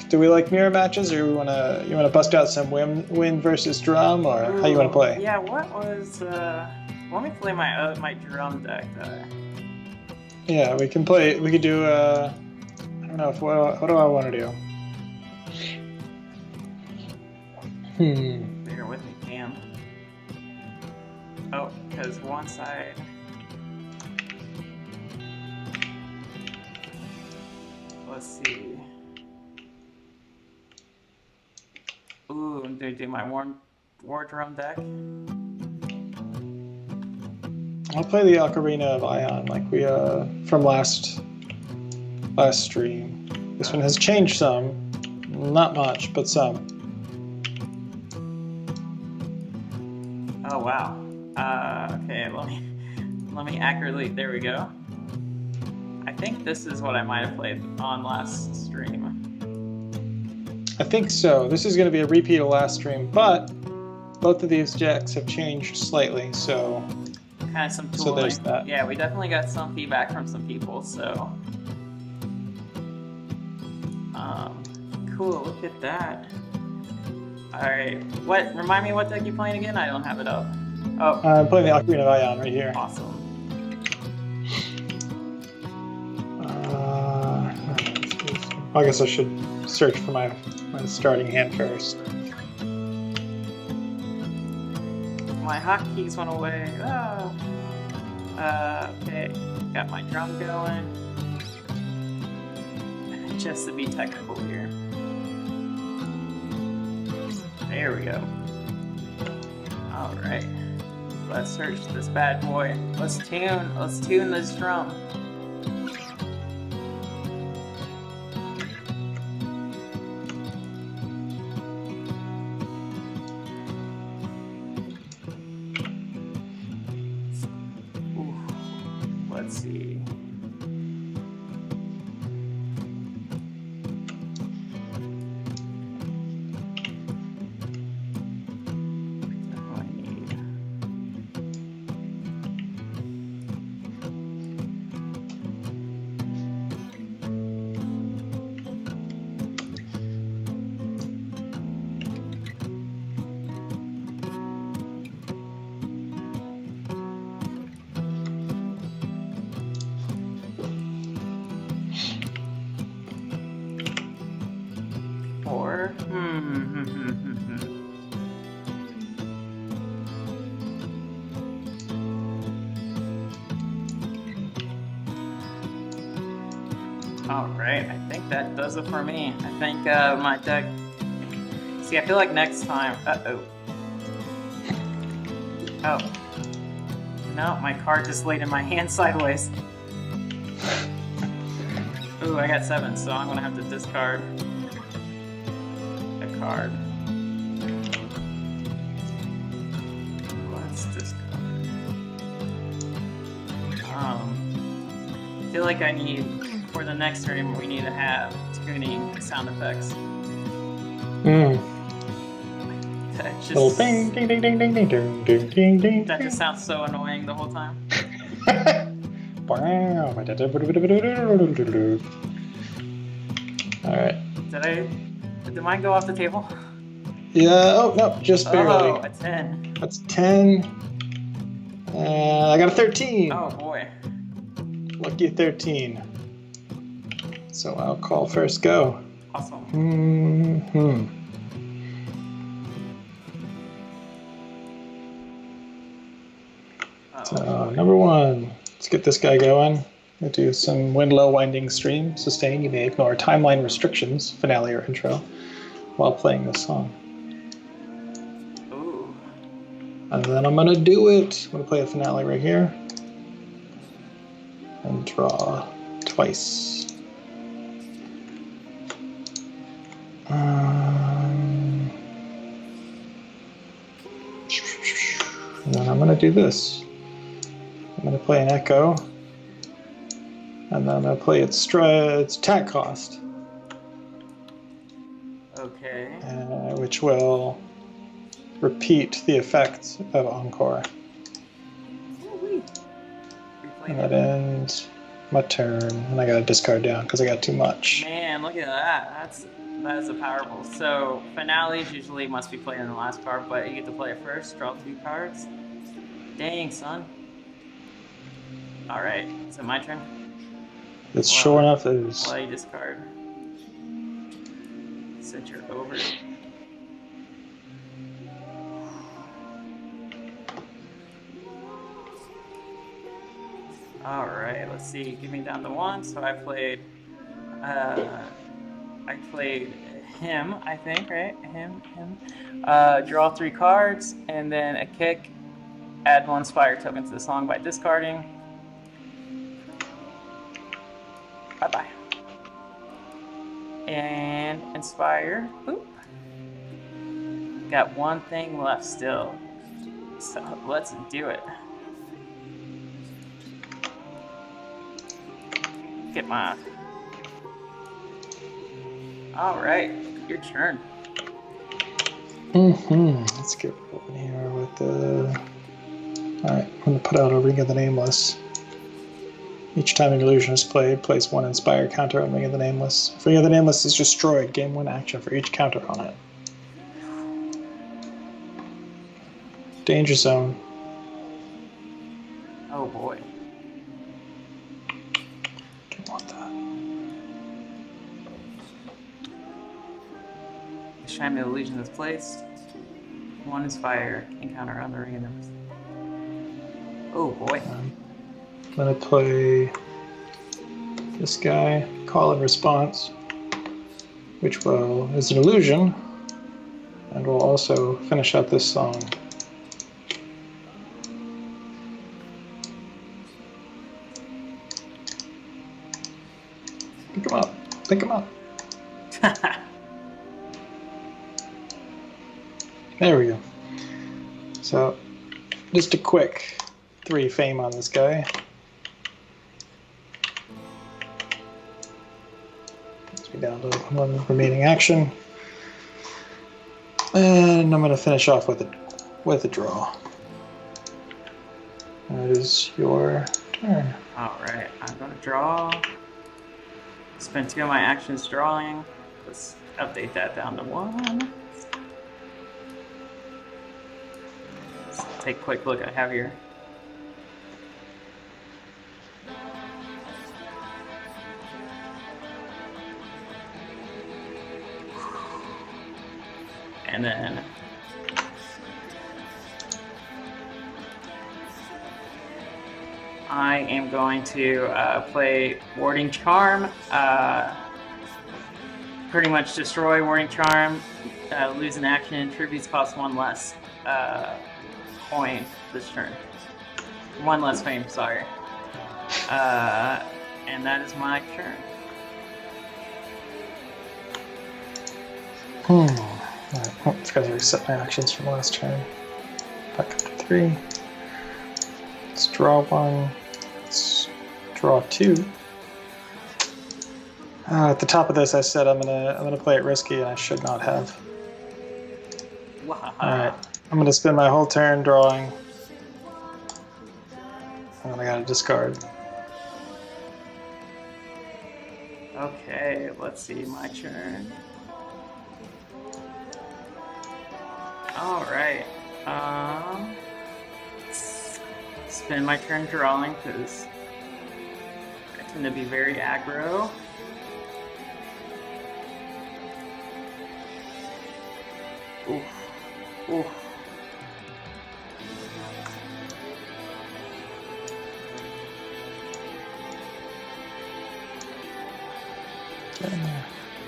Do we like mirror matches, or you wanna bust out some win versus drum, or how you wanna play? Yeah, what was let me play my drum deck. Yeah, we can play. We could do. I don't know. What do I want to do? Bear with me, Cam. Oh, because one side. Let's see. Ooh, do I do my war drum deck? I'll play the Ocarina of Ion like we from last stream. This one has changed some, not much, but some. Oh wow. Okay, let me accurately. There we go. I think this is what I might have played on last stream. I think so. This is going to be a repeat of last stream, but both of these decks have changed slightly, so. Kind of some tooling. So there's that. Yeah, we definitely got some feedback from some people, so. Cool, look at that. Alright, remind me what deck you're playing again? I don't have it up. Oh. I'm playing the Ocarina of Ion right here. Awesome. I guess I should search for my starting hand first. My hotkeys went away. Oh. Okay, got my drum going. Just to be technical here. There we go. Alright. Let's search this bad boy. Let's tune this drum. Let's see. Alright, I think that does it for me. I think my deck... See, I feel like next time... Uh-oh. Oh. No, my card just laid in my hand sideways. Ooh, I got 7, so I'm gonna have to discard a card. Let's discard. I feel like I need... For the next stream, we need to have tuning sound effects. That just, ding, ding, ding, ding, ding, ding, ding, ding, ding, ding. that just sounds so annoying the whole time. Alright. Did I Did mine go off the table? Yeah. Oh no, just barely. Oh, a 10. That's 10. I got a 13. Oh boy. Lucky 13. So I'll call first go. Awesome. So number 1, let's get this guy going. We'll do some wind low winding stream. Sustain. You may ignore timeline restrictions, finale or intro, while playing this song. Ooh. And then I'm gonna do it. I'm gonna play a finale right here. And draw twice. And then I'm gonna do this. I'm gonna play an echo. And then I'm gonna play its attack cost. Okay. Which will repeat the effect of Encore. And that ends my turn. And I gotta discard down because I got too much. Man, look at that. That is a powerful. So finales usually must be played in the last card, but you get to play it first. Draw 2 cards. Dang, son. All right. So my turn. It's sure enough is. Play discard. Since you're over. All right. Let's see. Give me down to 1. So I played him, I think, right? Him. Draw 3 cards, and then a kick. Add 1 Spire token to the song by discarding. Bye-bye. And Inspire. Boop. Got 1 thing left still. So let's do it. Get my... Alright, your turn. Let's get in here with the... Alright, I'm going to put out a Ring of the Nameless. Each time an illusion is played, place 1 Inspire counter on Ring of the Nameless. If Ring of the Nameless is destroyed, gain 1 action for each counter on it. Danger Zone. Oh boy. Don't want that. Each time an illusion is placed, 1 Inspire encounter on the Ring of the Nameless. Oh boy. I'm going to play this guy, Call and Response, which is an illusion, and will also finish out this song. Pick him up. Pick him up. There we go. So, just a quick 3 fame on this guy. Let's be down to 1 remaining action. And I'm going to finish off with a draw. That is your turn. Alright, I'm going to draw. Spend 2 of my actions drawing. Let's update that down to 1. Let's take a quick look I have here. And then I am going to play Warding Charm. Pretty much destroy Warding Charm, lose an action, tributes cost 1 less coin this turn. 1 less fame, sorry. And that is my turn. Alright, oh, it's got to reset my actions from last turn. Back up to 3. Let's draw 1. Let's draw 2. At the top of this, I said I'm gonna play it risky, and I should not have. Wow. All right, I'm gonna spend my whole turn drawing, and then I gotta discard. Okay, let's see, my turn. right. Spend my turn drawing because I tend to be very aggro. Oof. Oof.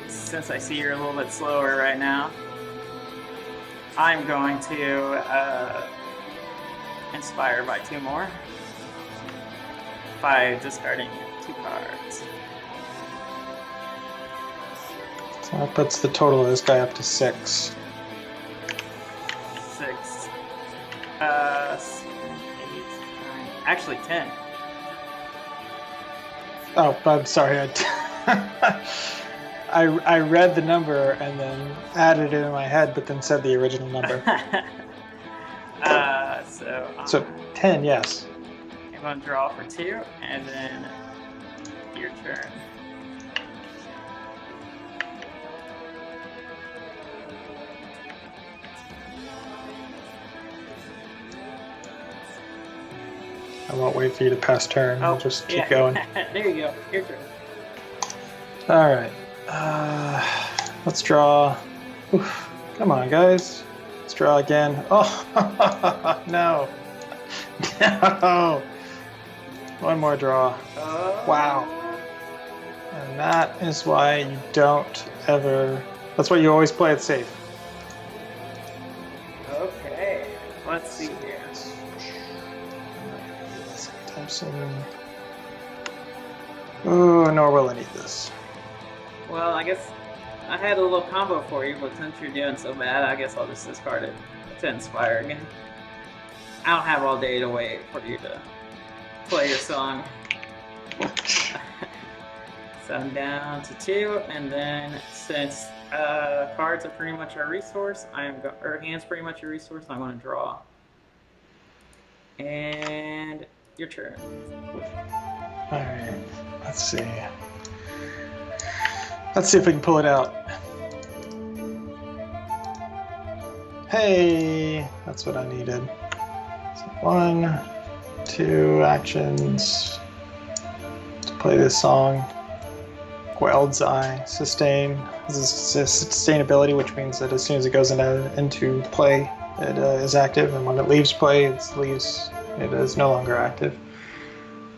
Since I see you're a little bit slower right now, I'm going to inspire by 2 more by discarding 2 cards. So that puts the total of this guy up to 6. 6, 7, 8, 9, actually 10. Oh, I'm sorry. I read the number and then added it in my head, but then said the original number. So 10, yes. I'm going to draw for 2, and then your turn. I won't wait for you to pass turn. I'll just keep yeah. going. There you go. Your turn. All right. Let's draw. Oof. Come on, guys. Let's draw again. Oh, no. No. One more draw. Wow. And that is why you don't ever... That's why you always play it safe. Okay. Let's see here. Oh, nor will I need this. Well, I guess I had a little combo for you, but since you're doing so bad, I guess I'll just discard it to inspire again. I don't have all day to wait for you to play your song. So I'm down to 2, and then since cards are pretty much our resource, or hands pretty much your resource, I'm going to draw. And your turn. All right. Let's see. Let's see if we can pull it out. Hey, that's what I needed. So 1, 2 actions to play this song. Weld's Eye, sustain. This is sustainability, which means that as soon as it goes into play, it is active, and when it leaves play, it is no longer active.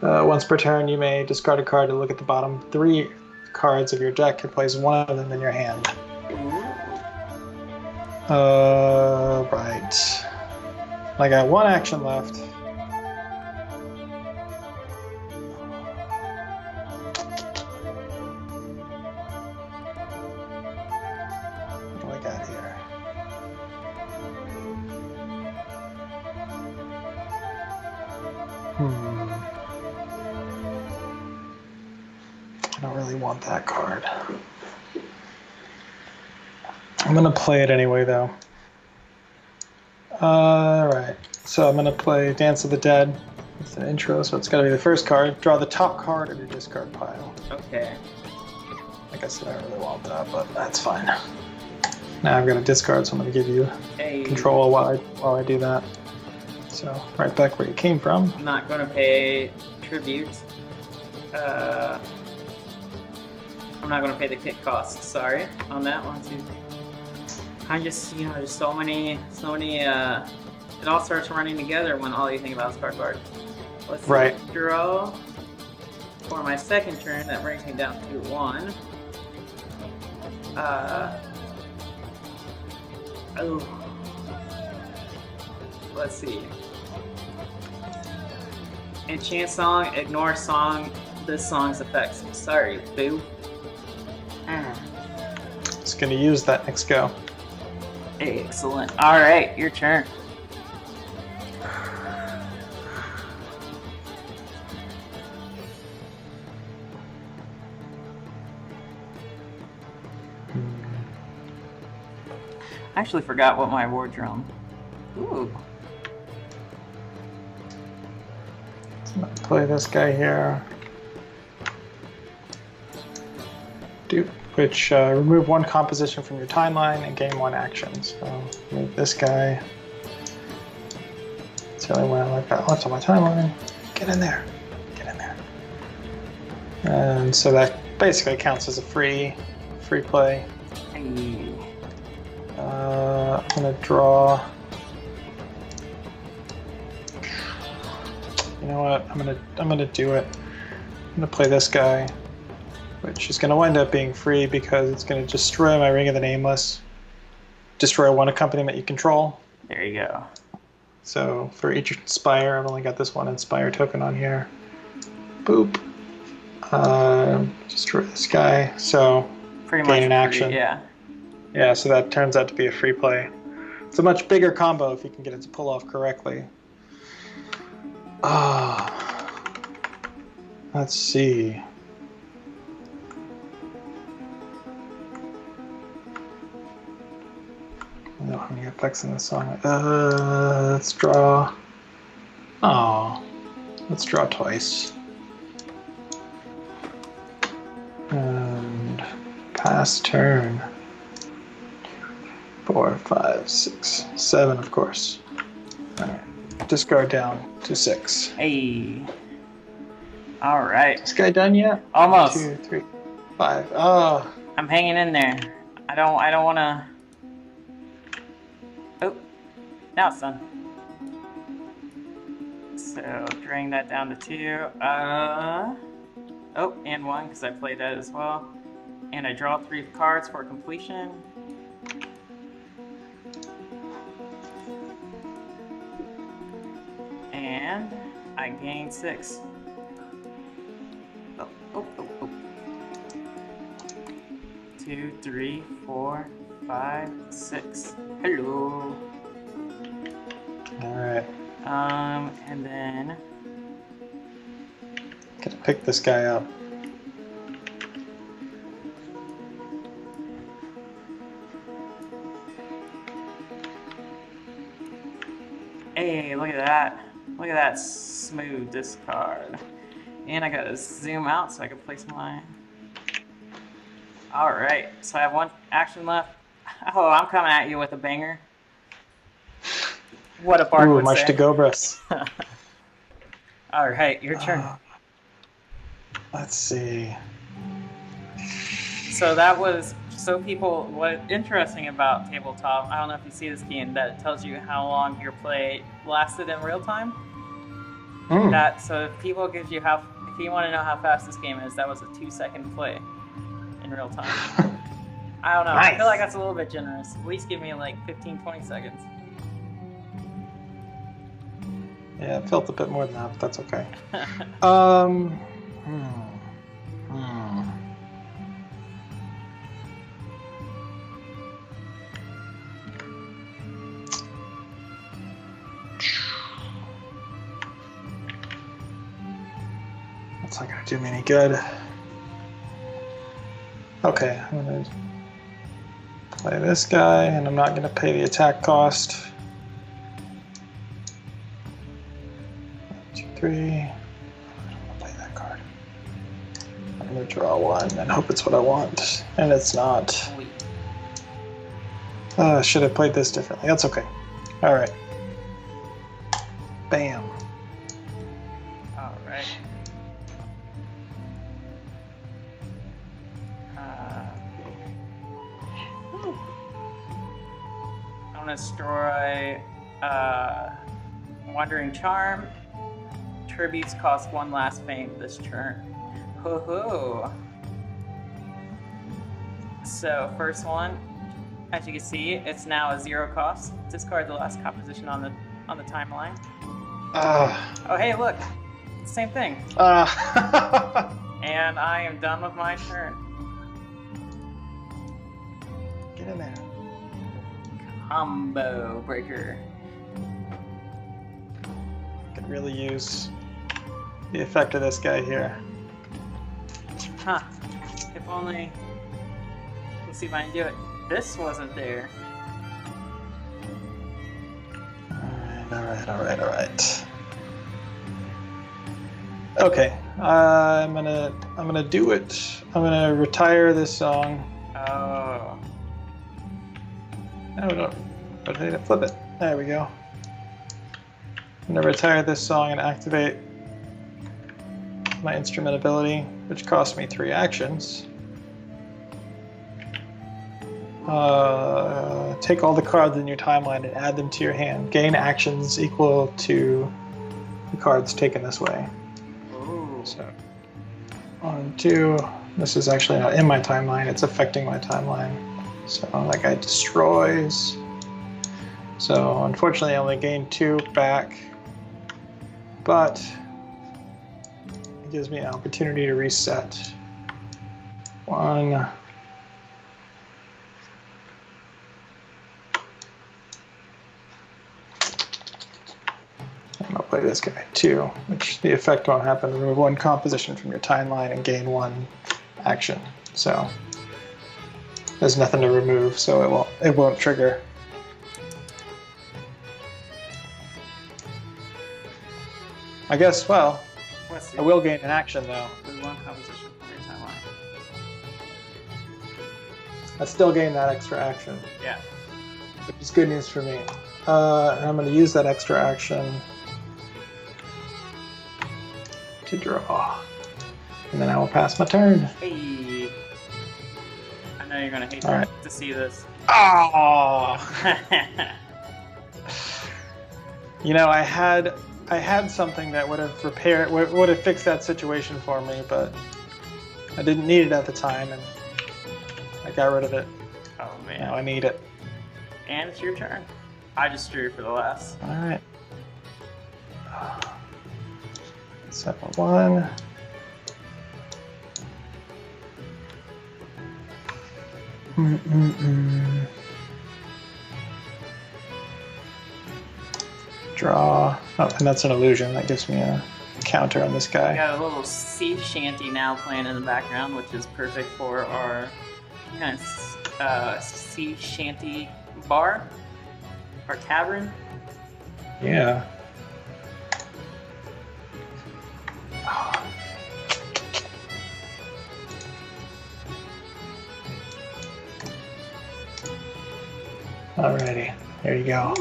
Once per turn, you may discard a card to look at the bottom 3 cards of your deck and place one of them in your hand. Right. I got 1 action left. What do I got here? I don't really want that card. I'm going to play it anyway, though. Alright, so I'm going to play Dance of the Dead. It's an intro, so it's got to be the first card. Draw the top card of your discard pile. Okay. I guess I don't really want that, but that's fine. Now I've got a discard, so I'm going to give you control while I do that. So, right back where you came from. I'm not going to pay tribute. I'm not going to pay the kit cost, sorry, on that one too. I just, there's so many, it all starts running together when all you think about is card. Let's right. Draw. For my second turn, that brings me down to 1. Let's see. Enchant song, ignore song, this song's effects. Sorry, boo. Just gonna use that next go. Excellent. Alright, your turn. I actually forgot what my war drum. Ooh. Play this guy here. Doop. which remove one composition from your timeline and gain one action. So remove this guy. It's the only one I've got left on my timeline. Get in there. Get in there. And so that basically counts as a free play. Hey. I'm gonna draw. You know what? I'm gonna do it. I'm gonna play this guy, which is gonna wind up being free because it's gonna destroy my Ring of the Nameless. Destroy one accompaniment you control. There you go. So for each Inspire, I've only got this one Inspire token on here. Boop. Destroy this guy. So Pretty gain much an action. Yeah. Yeah, so that turns out to be a free play. It's a much bigger combo if you can get it to pull off correctly. Let's see. I don't know how many effects in this song. Let's draw. Oh, let's draw twice. And pass turn. 4, 5, 6, 7, of course. All right. Discard down to 6. Hey. All right. This guy done yet? Almost. 1, 2, 3, 5. Oh. I'm hanging in there. I don't want to. Oh, now it's done. So bring that down to 2. Oh, and 1 because I played that as well. And I draw 3 cards for completion. And I gain 6. Oh. 2, 3, 4, 5, 6. Hello. All right. And then Gotta pick this guy up. hey, look at that. Look at that smooth discard. And I gotta zoom out so I can place mine. Alright, so I have 1 action left. Oh, I'm coming at you with a banger. What a Bart Ooh, would much say. to go, Bruce. Alright, your turn. Let's see. So that was, so people, what interesting about tabletop, I don't know if you see this game, that it tells you how long your play lasted in real time. That, so if people gives you how, if you want to know how fast this game is, that was a 2-second play in real time. I don't know, Nice. I feel like that's a little bit generous. At least give me like 15-20 seconds. Yeah, it felt a bit more than that, but that's okay. That's not gonna do me any good. Okay, I'm gonna play this guy, and I'm not gonna pay the attack cost. 1, 2, 3. I don't want to play that card. I'm gonna draw 1 and hope it's what I want, and it's not. Should have played this differently. That's okay. All right. Bam. Alright. I'm gonna destroy Wandering Charm. Tributes cost 1 last fame this turn. Ho ho! So first one, as you can see, it's now a 0 cost. Discard the last composition on the timeline. Oh hey, look, same thing. And I am done with my turn. Get in there. Combo breaker. Could really use the effect of this guy here. Huh. If only. Let's see if I can do it. This wasn't there. All right. Okay, I'm gonna do it. I'm gonna retire this song. Oh. No, flip it. There we go. I'm gonna retire this song and activate my instrument ability, which cost me 3 actions. Take all the cards in your timeline and add them to your hand. Gain actions equal to the cards taken this way. Ooh. So, 1, 2. This is actually not in my timeline, it's affecting my timeline. So that guy destroys. So unfortunately I only gained 2 back, but it gives me an opportunity to reset. 1. I'm gonna play this guy 2, which the effect won't happen. Remove 1 composition from your timeline and gain 1 action. So there's nothing to remove, so it won't trigger. I guess, well, Let's see. I will gain an action though. With 1 composition from your timeline. I still gain that extra action, Yeah. which is good news for me. And I'm going to use that extra action to draw. And then I will pass my turn. Hey. I know you're gonna hate All right. to see this. Oh! You know, I had something that would have fixed that situation for me, but I didn't need it at the time, and I got rid of it. Oh man. Now I need it. And it's your turn. I just drew for the last. All right. 7-1. Draw. Oh, and that's an illusion. That gives me a counter on this We guy. got a little sea shanty now playing in the background, which is perfect for our kind of sea shanty bar, our tavern. Yeah. Alrighty, there you go.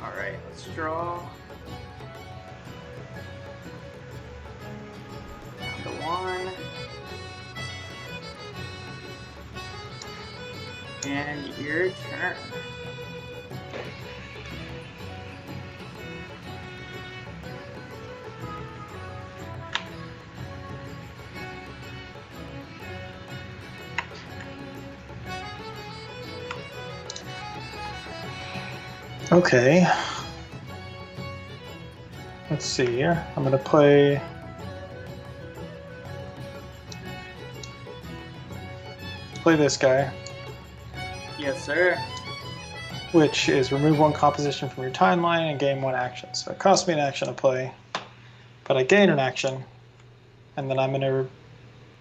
All right, let's draw. The 1. And your turn. Okay. Let's see here. I'm gonna play. Play this guy, Yes, sir. which is remove 1 composition from your timeline and gain 1 action. So it costs me an action to play, but I gain an action, and then I'm gonna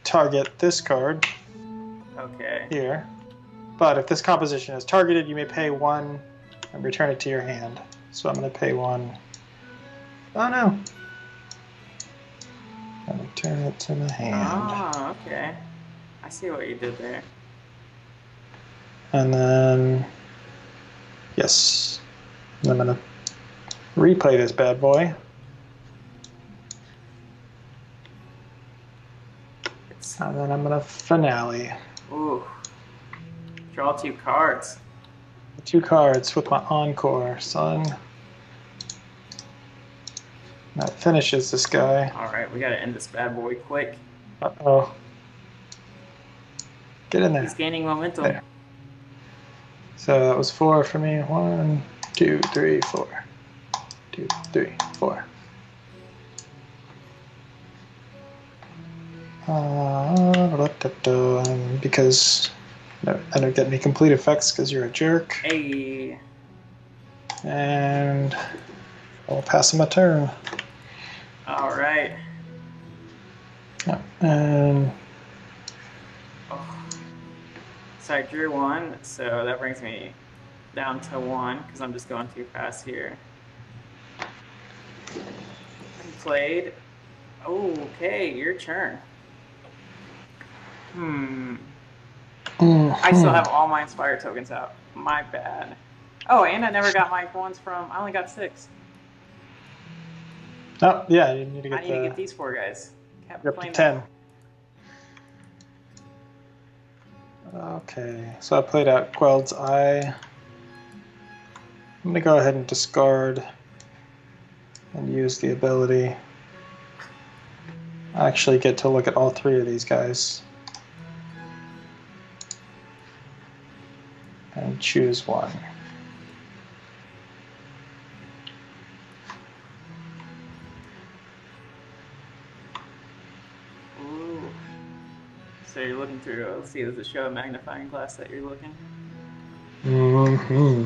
target this card Okay. here. But if this composition is targeted, you may pay 1 and return it to your hand. So I'm going to pay 1. Oh no! And return it to my hand. Ah, okay. I see what you did there. And then, yes. And I'm going to replay this bad boy. And then I'm going to finale. Ooh. Draw 2 cards. 2 cards with my encore, son. That finishes this guy. Alright, we gotta end this bad boy quick. Uh-oh. Get in there. He's gaining momentum. There. So that was 4 for me. 1, 2, 3, 4. 2, 3, 4. Because I don't get any complete effects because you're a jerk. Hey. And I'll pass him a turn. Alright. And Oh. So I drew 1, so that brings me down to 1 because I'm just going too fast here. I played Okay, your turn. Mm-hmm. I still have all my Inspire tokens out. My bad. Oh, and I never got my ones from. I only got 6. Oh, yeah, you need to get I need to get these 4 guys. Can't You're up to complain 10. Okay, so I played out Queld's Eye. I'm gonna go ahead and discard and use the ability. I actually get to look at all 3 of these guys and choose one. Ooh. So you're looking through. Let's see. Does it show a magnifying glass that you're looking? Mm-hmm.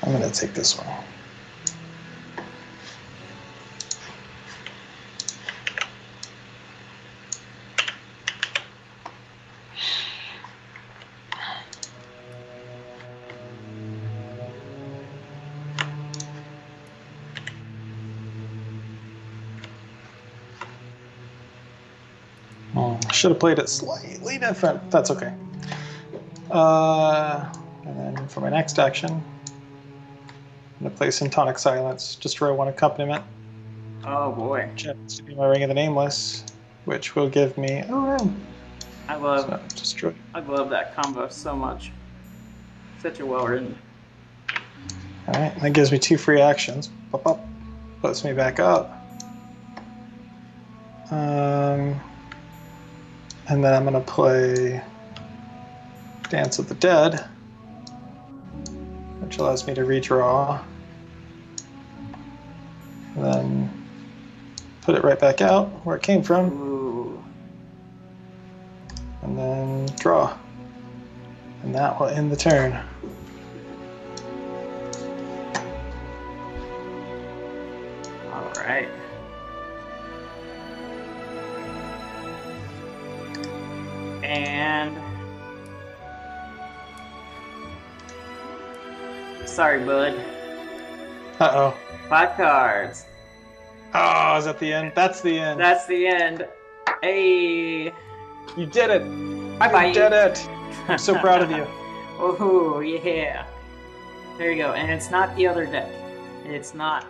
I'm gonna take this one. I should have played it slightly different. That's okay. And then for my next action, I'm going to play Syntonic Silence, destroy 1 accompaniment. Oh boy. Which happens to be my Ring of the Nameless, which will give me a ring. I love that combo so much. Such a well written. Alright, that gives me 2 free actions. Pop up. Puts me back up. And then I'm going to play Dance of the Dead, which allows me to redraw. And then put it right back out where it came from. Ooh. And then draw. And that will end the turn. All right. And sorry, bud. Uh-oh. 5 cards. Oh, is that the end? That's the end. That's the end. Hey. You did it. Bye-bye. You did it. I'm so proud of you. Oh, yeah. There you go. And it's not the other deck. It's not.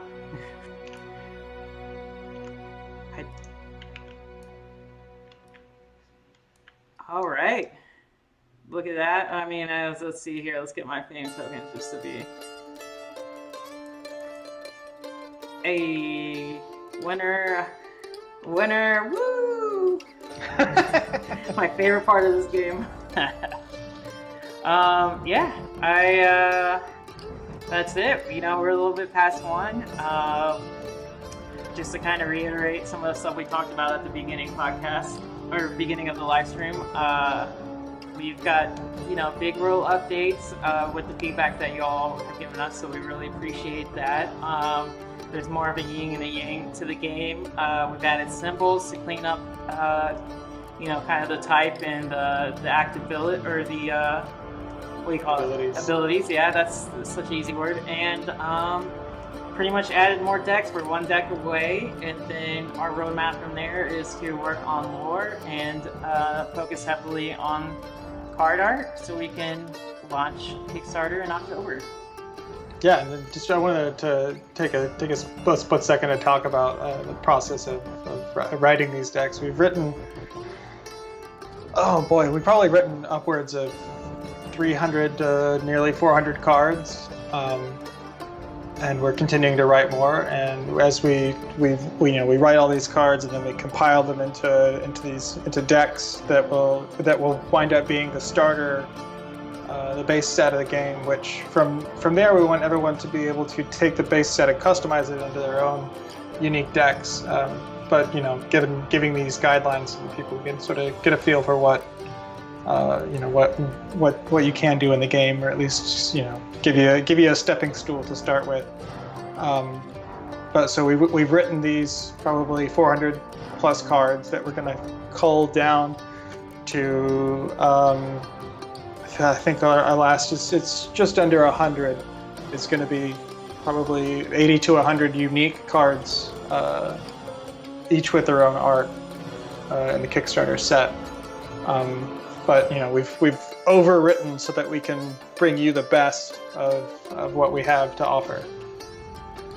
All right. Look at that. I mean, let's see here. Let's get my fame tokens just to be a winner. Winner. Woo! My favorite part of this game. Yeah, that's it. You know, we're a little bit past 1. Just to kind of reiterate some of the stuff we talked about at the beginning podcast, or beginning of the live stream. We've got, big role updates with the feedback that you all have given us, so we really appreciate that. There's more of a yin and a yang to the game. We've added symbols to clean up, kind of the type and the actability, or the, what do you call it? Abilities, yeah, that's such an easy word. And pretty much added more decks. We're 1 deck away, and then our roadmap from there is to work on lore and focus heavily on card art so we can launch Kickstarter in October. Yeah, and then just I wanted to take a split second to talk about the process of writing these decks. We've written, we've probably written upwards of 300 to nearly 400 cards, and we're continuing to write more. And as we write all these cards, and then we compile them into decks that will wind up being the starter. The base set of the game, which from there we want everyone to be able to take the base set and customize it into their own unique decks. But giving these guidelines so that people can sort of get a feel for what you can do in the game, or at least give you a stepping stool to start with. But so we've written these probably 400 plus cards that we're going to cull down to. I think our last it's just under 100. It's going to be probably 80 to 100 unique cards, each with their own art in the Kickstarter set. But we've overwritten so that we can bring you the best of what we have to offer.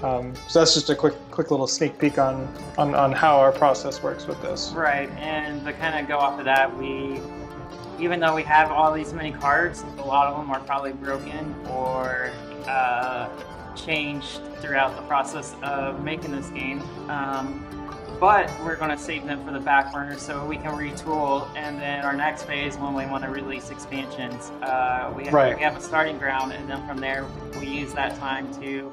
So that's just a quick little sneak peek on how our process works with this. Right, and to kind of go off of that, even though we have all these many cards, a lot of them are probably broken or changed throughout the process of making this game. But we're going to save them for the back burner so we can retool, and then our next phase, when we want to release expansions, we have a starting ground, and then from there we use that time to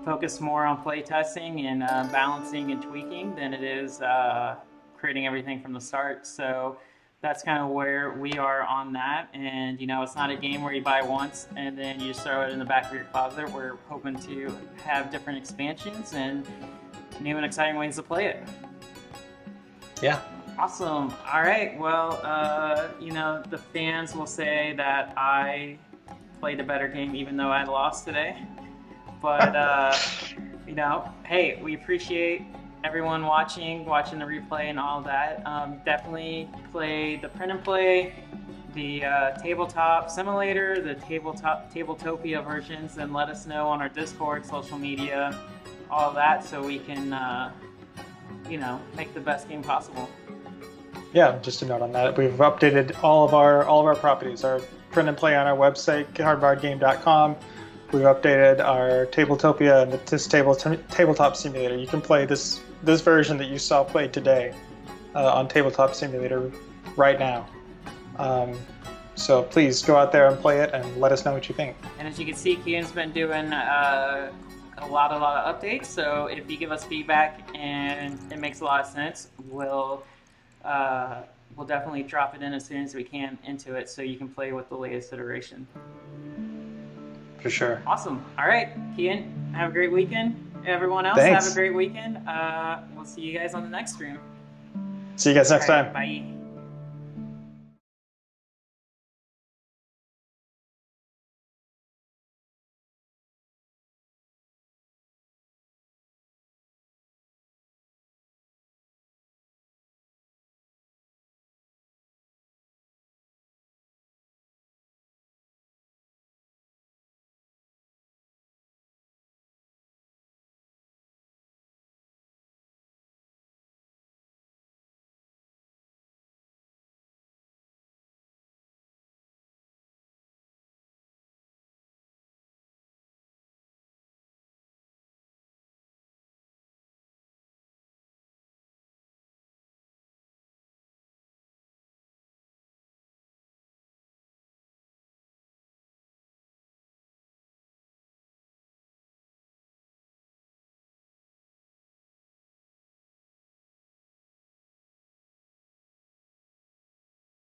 focus more on playtesting and balancing and tweaking than it is creating everything from the start. So that's kind of where we are on that. And it's not a game where you buy once and then you just throw it in the back of your closet. We're hoping to have different expansions and new and exciting ways to play it. Yeah. Awesome. All right. Well, the fans will say that I played a better game even though I lost today. But, hey, we appreciate everyone watching the replay and all that. Definitely play the print and play, the tabletop simulator, the Tabletopia versions, and let us know on our Discord, social media, all that, so we can, make the best game possible. Yeah, just a note on that. We've updated all of our properties, our print and play on our website, hardbargame.com. We've updated our Tabletopia and this tabletop simulator. You can play this version that you saw played today on Tabletop Simulator right now. So please go out there and play it and let us know what you think. And as you can see, Kian's been doing a lot of updates. So if you give us feedback and it makes a lot of sense, we'll definitely drop it in as soon as we can into it so you can play with the latest iteration. For sure. Awesome. All right, Kian, have a great weekend. Everyone else, Thanks. have a great weekend. We'll see you guys on the next stream. See you guys next time. Bye.